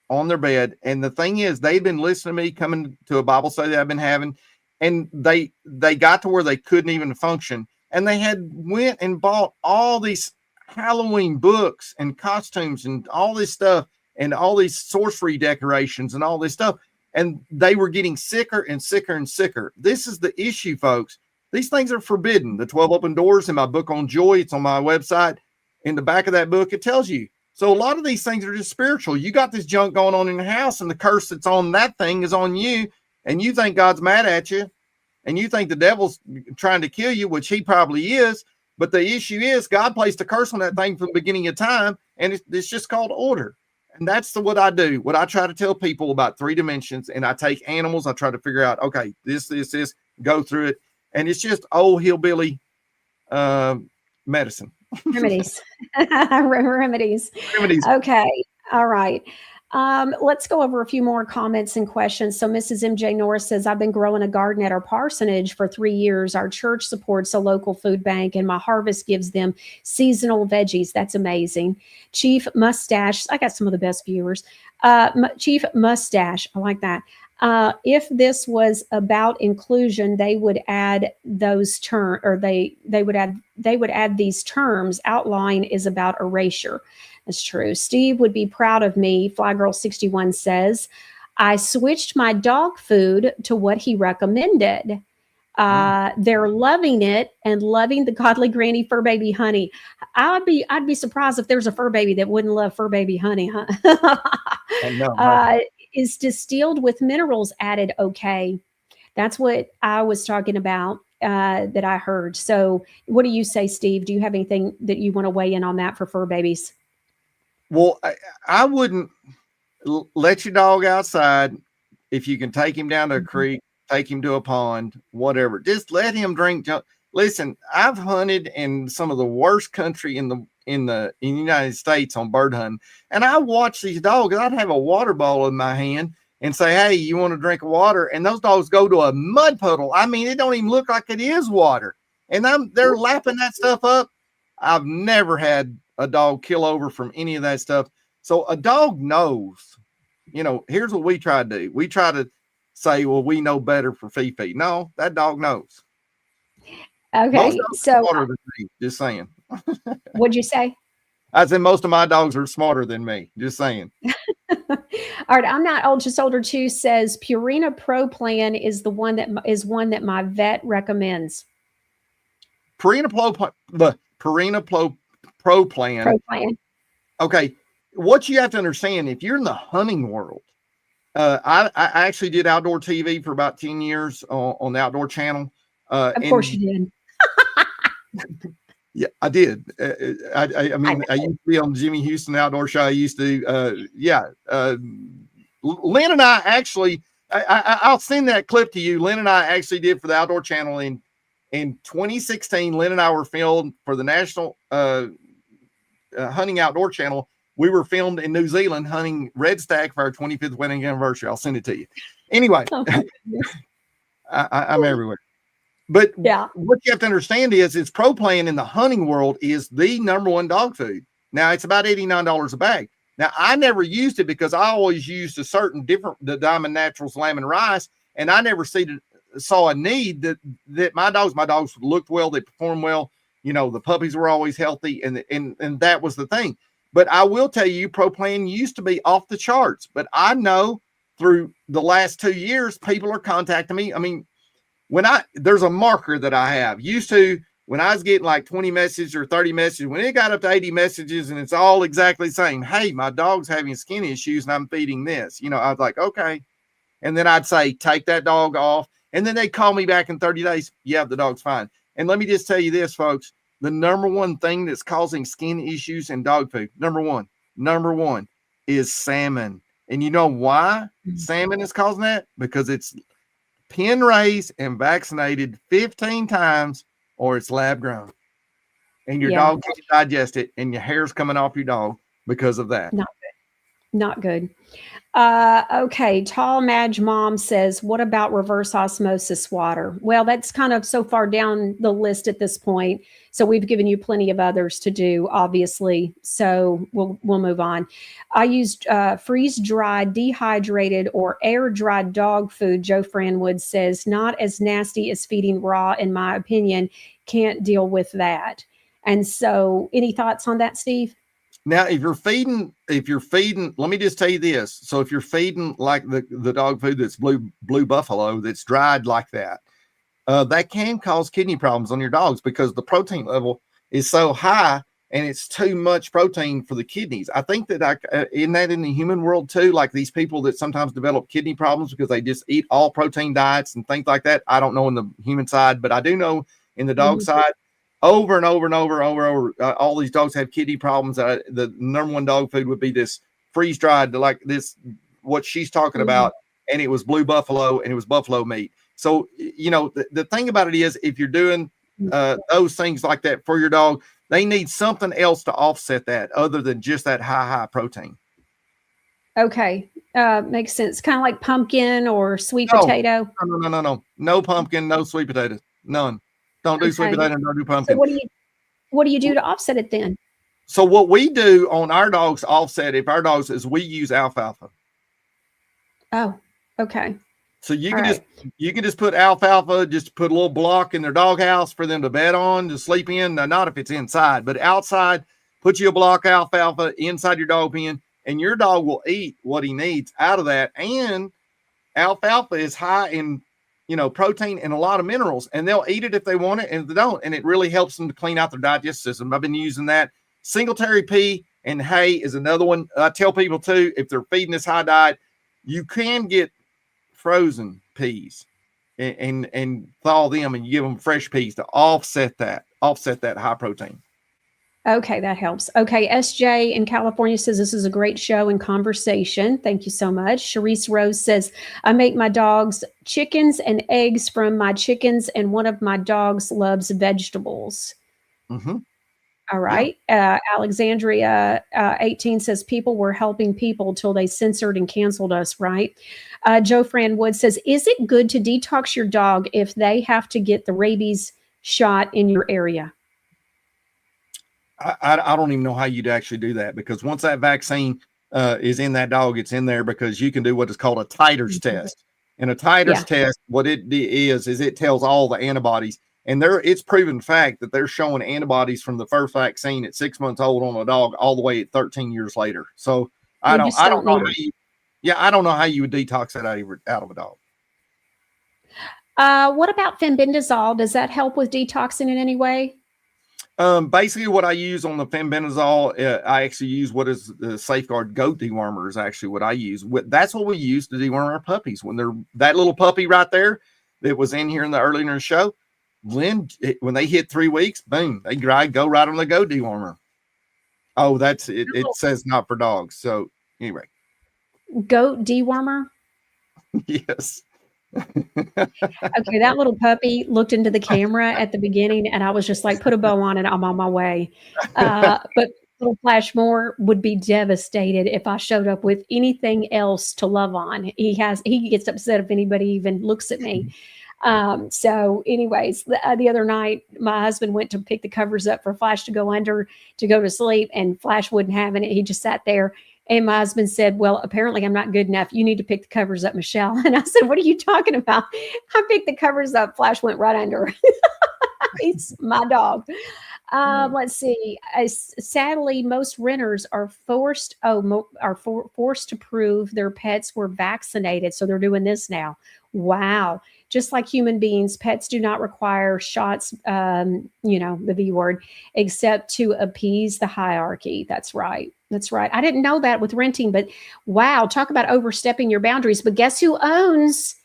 on their bed. And the thing is, they'd been listening to me, coming to a Bible study that I've been having, and they got to where they couldn't even function. And they had went and bought all these Halloween books and costumes and all this stuff and all these sorcery decorations and all this stuff. And they were getting sicker and sicker and sicker. This is the issue, folks. These things are forbidden. The 12 Open Doors in my book on joy, it's on my website. In the back of that book, it tells you. So a lot of these things are just spiritual. You got this junk going on in the house, and the curse that's on that thing is on you, and you think God's mad at you, and you think the devil's trying to kill you, which he probably is. But the issue is God placed a curse on that thing from the beginning of time, and it's just called order. And that's what I do. What I try to tell people about 3 dimensions, and I take animals. I try to figure out, okay, this, go through it. And it's just old hillbilly medicine. Remedies. Remedies. Okay. All right. Let's go over a few more comments and questions. So Mrs. MJ Norris says, I've been growing a garden at our parsonage for 3 years. Our church supports a local food bank, and my harvest gives them seasonal veggies. That's amazing. Chief Mustache. I got some of the best viewers. Chief Mustache. I like that. If this was about inclusion, they would add those terms, or they would add these terms. Outline is about erasure. That's true. Steve would be proud of me. Flygirl61 says, I switched my dog food to what he recommended. They're loving it and loving the Godly Granny fur baby honey. I'd be surprised if there's a fur baby that wouldn't love fur baby honey, huh? No. Is distilled with minerals added okay? That's what I was talking about, that I heard. So what do you say, Steve? Do you have anything that you want to weigh in on that for fur babies? Well, I wouldn't let your dog outside. If you can take him down to a creek, take him to a pond, whatever. Just let him drink junk. Listen, I've hunted in some of the worst country in the United States on bird hunting, and I watch these dogs. I'd have a water bottle in my hand and say, hey, you want to drink water? And those dogs go to a mud puddle. I mean, it don't even look like it is water. And they're lapping that stuff up. I've never had a dog kill over from any of that stuff. So a dog knows, here's what we try to do. We try to say, well, we know better for Fifi. No, that dog knows. Okay. So smarter than me, just saying. What'd you say? I said most of my dogs are smarter than me. Just saying. All right. I'm not old, just older too. Says Purina Pro Plan is one that my vet recommends. Purina Pro Plan. Okay. What you have to understand, if you're in the hunting world, I actually did outdoor TV for about 10 years on the Outdoor Channel. Of course you did. Yeah, I did. I mean, I used to be on Jimmy Houston Outdoor Show. I used to, Lynn and I actually, I'll send that clip to you. Lynn and I actually did for the Outdoor Channel in 2016. Lynn and I were filmed for the National Hunting Outdoor Channel. We were filmed in New Zealand hunting red stag for our 25th wedding anniversary. I'll send it to you. Anyway, I'm everywhere. But what you have to understand is it's pro plan in the hunting world is the number one dog food. Now it's about $89 a bag. Now I never used it because I always used a certain the Diamond Naturals lamb and rice, and I never saw a need that my dogs looked well, they performed well. You know, the puppies were always healthy, and that was the thing. But I will tell you, pro plan used to be off the charts. But I know through the last 2 years, people are contacting me. I mean, there's a marker that I have. Used to, when I was getting like 20 messages or 30 messages, when it got up to 80 messages and it's all exactly the same, hey, my dog's having skin issues and I'm feeding this, you know, I was like, okay. And then I'd say, take that dog off. And then they'd call me back in 30 days. Yeah, the dog's fine. And let me just tell you this, folks, the number one thing that's causing skin issues in dog food, number one is salmon. And you know why salmon is causing that? Because it's pen raised and vaccinated 15 times, or it's lab grown, and your dog can't digest it, and your hair's coming off your dog because of that. Not good. Okay. Tall Madge Mom says, what about reverse osmosis water? Well, that's kind of so far down the list at this point. So we've given you plenty of others to do, obviously. So we'll move on. I used freeze-dried, dehydrated, or air-dried dog food. Joe Franwood says, not as nasty as feeding raw, in my opinion. Can't deal with that. And so any thoughts on that, Steve? Now, if you're feeding, let me just tell you this. So if you're feeding like the dog food that's blue buffalo, that's dried like that, that can cause kidney problems on your dogs because the protein level is so high and it's too much protein for the kidneys. I think that in the human world too, like these people that sometimes develop kidney problems because they just eat all protein diets and things like that. I don't know in the human side, but I do know in the dog side. Over and over and over, all these dogs have kidney problems. The number one dog food would be this freeze-dried, like this, what she's talking about, and it was blue buffalo, and it was buffalo meat. So, you know, the thing about it is, if you're doing those things like that for your dog, they need something else to offset that other than just that high protein. Okay. Makes sense. Kind of like pumpkin or sweet potato. No. No pumpkin, no sweet potatoes, none. Don't do sweet potato and don't do pumpkin. So what do you do to offset it then? So what we do on our dogs offset, if our dogs, is we use alfalfa. Oh, okay. So you can just put alfalfa, just put a little block in their doghouse for them to bed on, to sleep in. Now, not if it's inside, but outside, put you a block of alfalfa inside your dog pen, and your dog will eat what he needs out of that. And alfalfa is high in, you know, protein and a lot of minerals, and they'll eat it if they want it, and if they don't, and it really helps them to clean out their digestive system. I've been using that. Singletary pea and hay is another one. I tell people too, if they're feeding this high diet, you can get frozen peas and thaw them, and you give them fresh peas to offset that high protein. Okay, that helps. Okay, SJ in California says this is a great show and conversation. Thank you so much. Sharice Rose says, I make my dogs chickens and eggs from my chickens, and one of my dogs loves vegetables. All right. Yeah. Alexandria 18 says, people were helping people till they censored and canceled us, right? Joe Fran Wood says, is it good to detox your dog if they have to get the rabies shot in your area? I don't even know how you'd actually do that, because once that vaccine is in that dog, it's in there, because you can do what is called a titers test. And a titers test, what it is it tells all the antibodies, and it's proven fact that they're showing antibodies from the first vaccine at 6 months old on a dog all the way at 13 years later. So I don't know how you would detox that out of a dog. What about fenbendazole? Does that help with detoxing in any way? Basically what I use on the fenbendazole, I actually use what is the Safeguard goat dewormer is actually what I use. That's what we use to deworm our puppies. When they're that little puppy right there that was in here earlier in the show, Lynn, when they hit 3 weeks, boom, they go right on the go dewormer. Oh, that's it. It says not for dogs. So anyway, Goat dewormer. yes. Okay, that little puppy looked into the camera at the beginning, and I was just like, "Put a bow on it. I'm on my way." But little Flashmore would be devastated if I showed up with anything else to love on. He gets upset if anybody even looks at me. So, anyways, the other night, my husband went to pick the covers up for Flash to go under to go to sleep, and Flash wouldn't have it. He just sat there. And my husband said, "Well, apparently I'm not good enough. You need to pick the covers up, Michelle." And I said, "What are you talking about?" I picked the covers up. Flash went right under. He's my dog. Let's see. Sadly, most renters are forced to prove their pets were vaccinated. So they're doing this now. Wow. Just like human beings, pets do not require shots, the V word, except to appease the hierarchy. That's right. That's right. I didn't know that with renting, but wow, talk about overstepping your boundaries. But guess who owns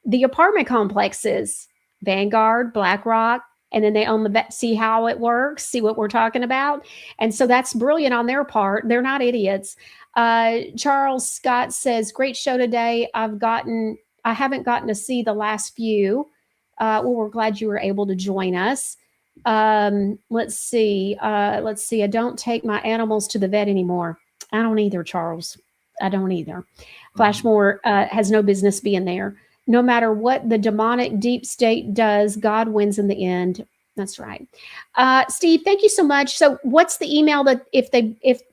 the apartment complexes? Vanguard, BlackRock, and then they own the see how it works, see what we're talking about. And so that's brilliant on their part. They're not idiots. Charles Scott says, great show today. I haven't gotten to see the last few. Well, we're glad you were able to join us. Let's see. I don't take my animals to the vet anymore. I don't either, Charles. I don't either. Flashmore has no business being there. No matter what the demonic deep state does, God wins in the end. That's right. Steve, thank you so much. So what's the email that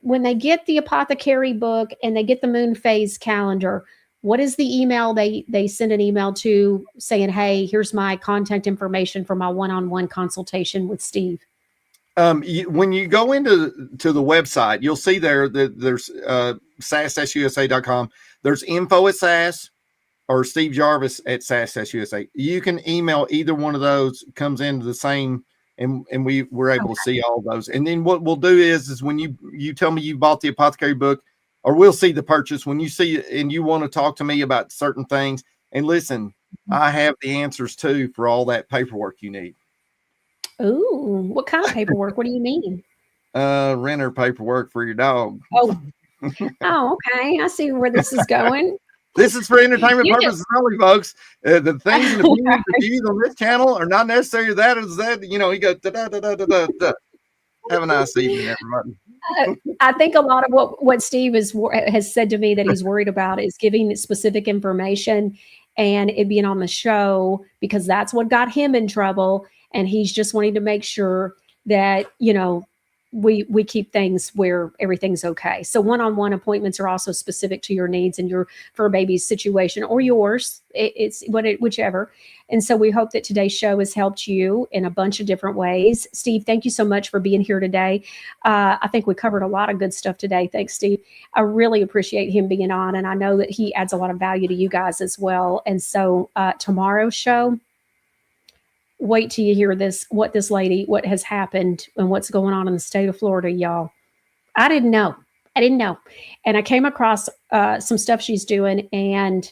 when they get the apothecary book and they get the moon phase calendar, what is the email they send an email to saying, hey, here's my contact information for my one-on-one consultation with Steve? When you go into the website, you'll see there that there's SAS-USA.com. There's info at SAS or Steve Jarvis at SAS-USA. You can email either one of those, comes into the same, and we're able to see all those. And then what we'll do is when you tell me you bought the apothecary book, or we'll see the purchase when you see it and you want to talk to me about certain things. And listen, I have the answers too for all that paperwork you need. Ooh, what kind of paperwork? What do you mean? Renter paperwork for your dog. Oh, okay. I see where this is going. This is for entertainment purposes only, folks. The things and opinions used on this channel are not necessarily that. He goes da. Have a nice evening, everybody. I think a lot of what Steve has said to me that he's worried about is giving specific information and it being on the show, because that's what got him in trouble. And he's just wanting to make sure that, we keep things where everything's okay. So one-on-one appointments are also specific to your needs and your fur baby's situation or yours. It's whichever. And so we hope that today's show has helped you in a bunch of different ways. Steve, thank you so much for being here today. I think we covered a lot of good stuff today. Thanks, Steve. I really appreciate him being on, and I know that he adds a lot of value to you guys as well. And so tomorrow's show, wait till you hear what has happened and what's going on in the state of Florida, y'all. I didn't know. And I came across some stuff she's doing and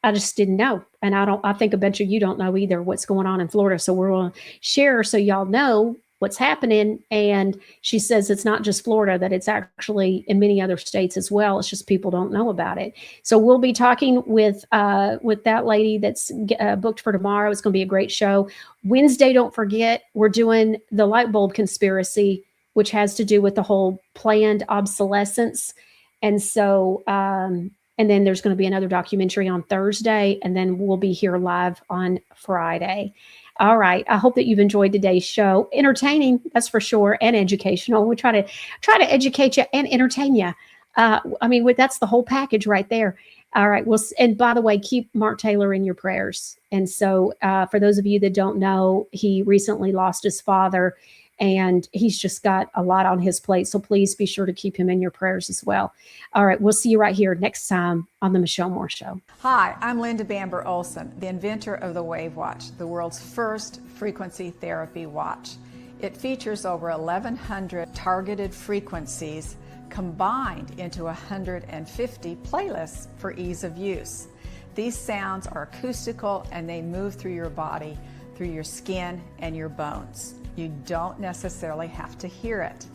I just didn't know. And I think a bunch of you don't know either what's going on in Florida. So we're going to share so y'all know what's happening. And she says it's not just Florida, that it's actually in many other states as well. It's just people don't know about it. So we'll be talking with that lady that's booked for tomorrow. It's going to be a great show. Wednesday, don't forget, we're doing the light bulb conspiracy, which has to do with the whole planned obsolescence. And so, and then there's going to be another documentary on Thursday, and then we'll be here live on Friday. All right. I hope that you've enjoyed today's show. Entertaining, that's for sure, and educational. We try to educate you and entertain you. That's the whole package right there. All right. Well, and by the way, keep Mark Taylor in your prayers. And so for those of you that don't know, he recently lost his father, and he's just got a lot on his plate. So please be sure to keep him in your prayers as well. All right. We'll see you right here next time on the Michelle Moore Show. Hi, I'm Linda Bamber Olson, the inventor of the Wave Watch, the world's first frequency therapy watch. It features over 1,100 targeted frequencies combined into 150 playlists for ease of use. These sounds are acoustical and they move through your body, through through your skin and your bones. You don't necessarily have to hear it.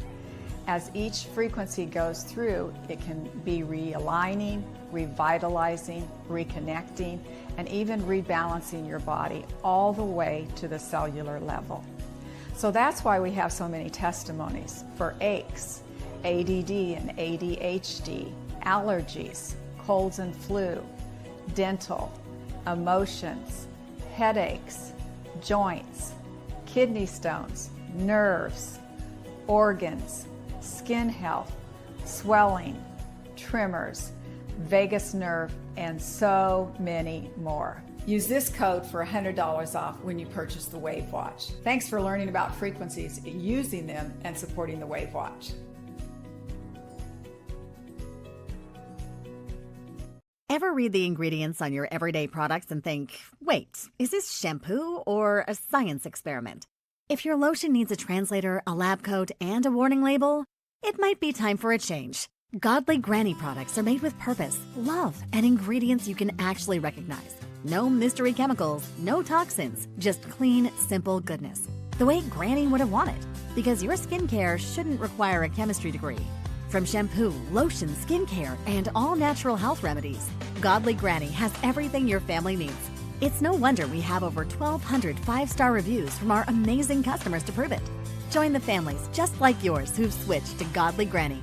As each frequency goes through, it can be realigning, revitalizing, reconnecting, and even rebalancing your body all the way to the cellular level. So that's why we have so many testimonies for aches, ADD and ADHD, allergies, colds and flu, dental, emotions, headaches, joints, kidney stones, nerves, organs, skin health, swelling, tremors, vagus nerve, and so many more. Use this code for $100 off when you purchase the Wave Watch. Thanks for learning about frequencies, using them, and supporting the Wave Watch. Ever read the ingredients on your everyday products and think, wait, is this shampoo or a science experiment? If your lotion needs a translator, a lab coat, and a warning label, it might be time for a change. Godly Granny products are made with purpose, love, and ingredients you can actually recognize. No mystery chemicals, no toxins, just clean, simple goodness. The way Granny would have wanted, because your skincare shouldn't require a chemistry degree. From shampoo, lotion, skincare, and all natural health remedies, Godly Granny has everything your family needs. It's no wonder we have over 1,200 5-star reviews from our amazing customers to prove it. Join the families just like yours who've switched to Godly Granny.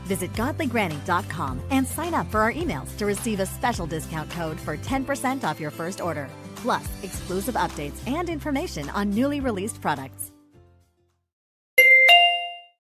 Visit godlygranny.com and sign up for our emails to receive a special discount code for 10% off your first order, plus exclusive updates and information on newly released products.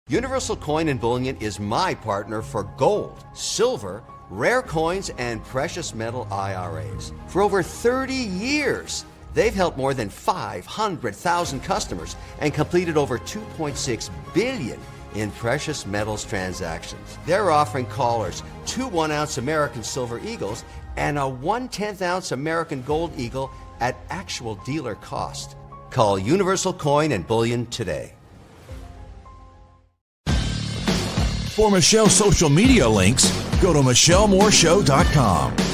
Universal Coin and Bullion is my partner for gold, silver, rare coins, and precious metal IRAs. For over 30 years, they've helped more than 500,000 customers and completed over $2.6 billion in precious metals transactions. They're offering callers 2 1-ounce American Silver Eagles and a 1/10-ounce American Gold Eagle at actual dealer cost. Call Universal Coin and Bullion today. For Michelle's social media links, go to michellemooreshow.com.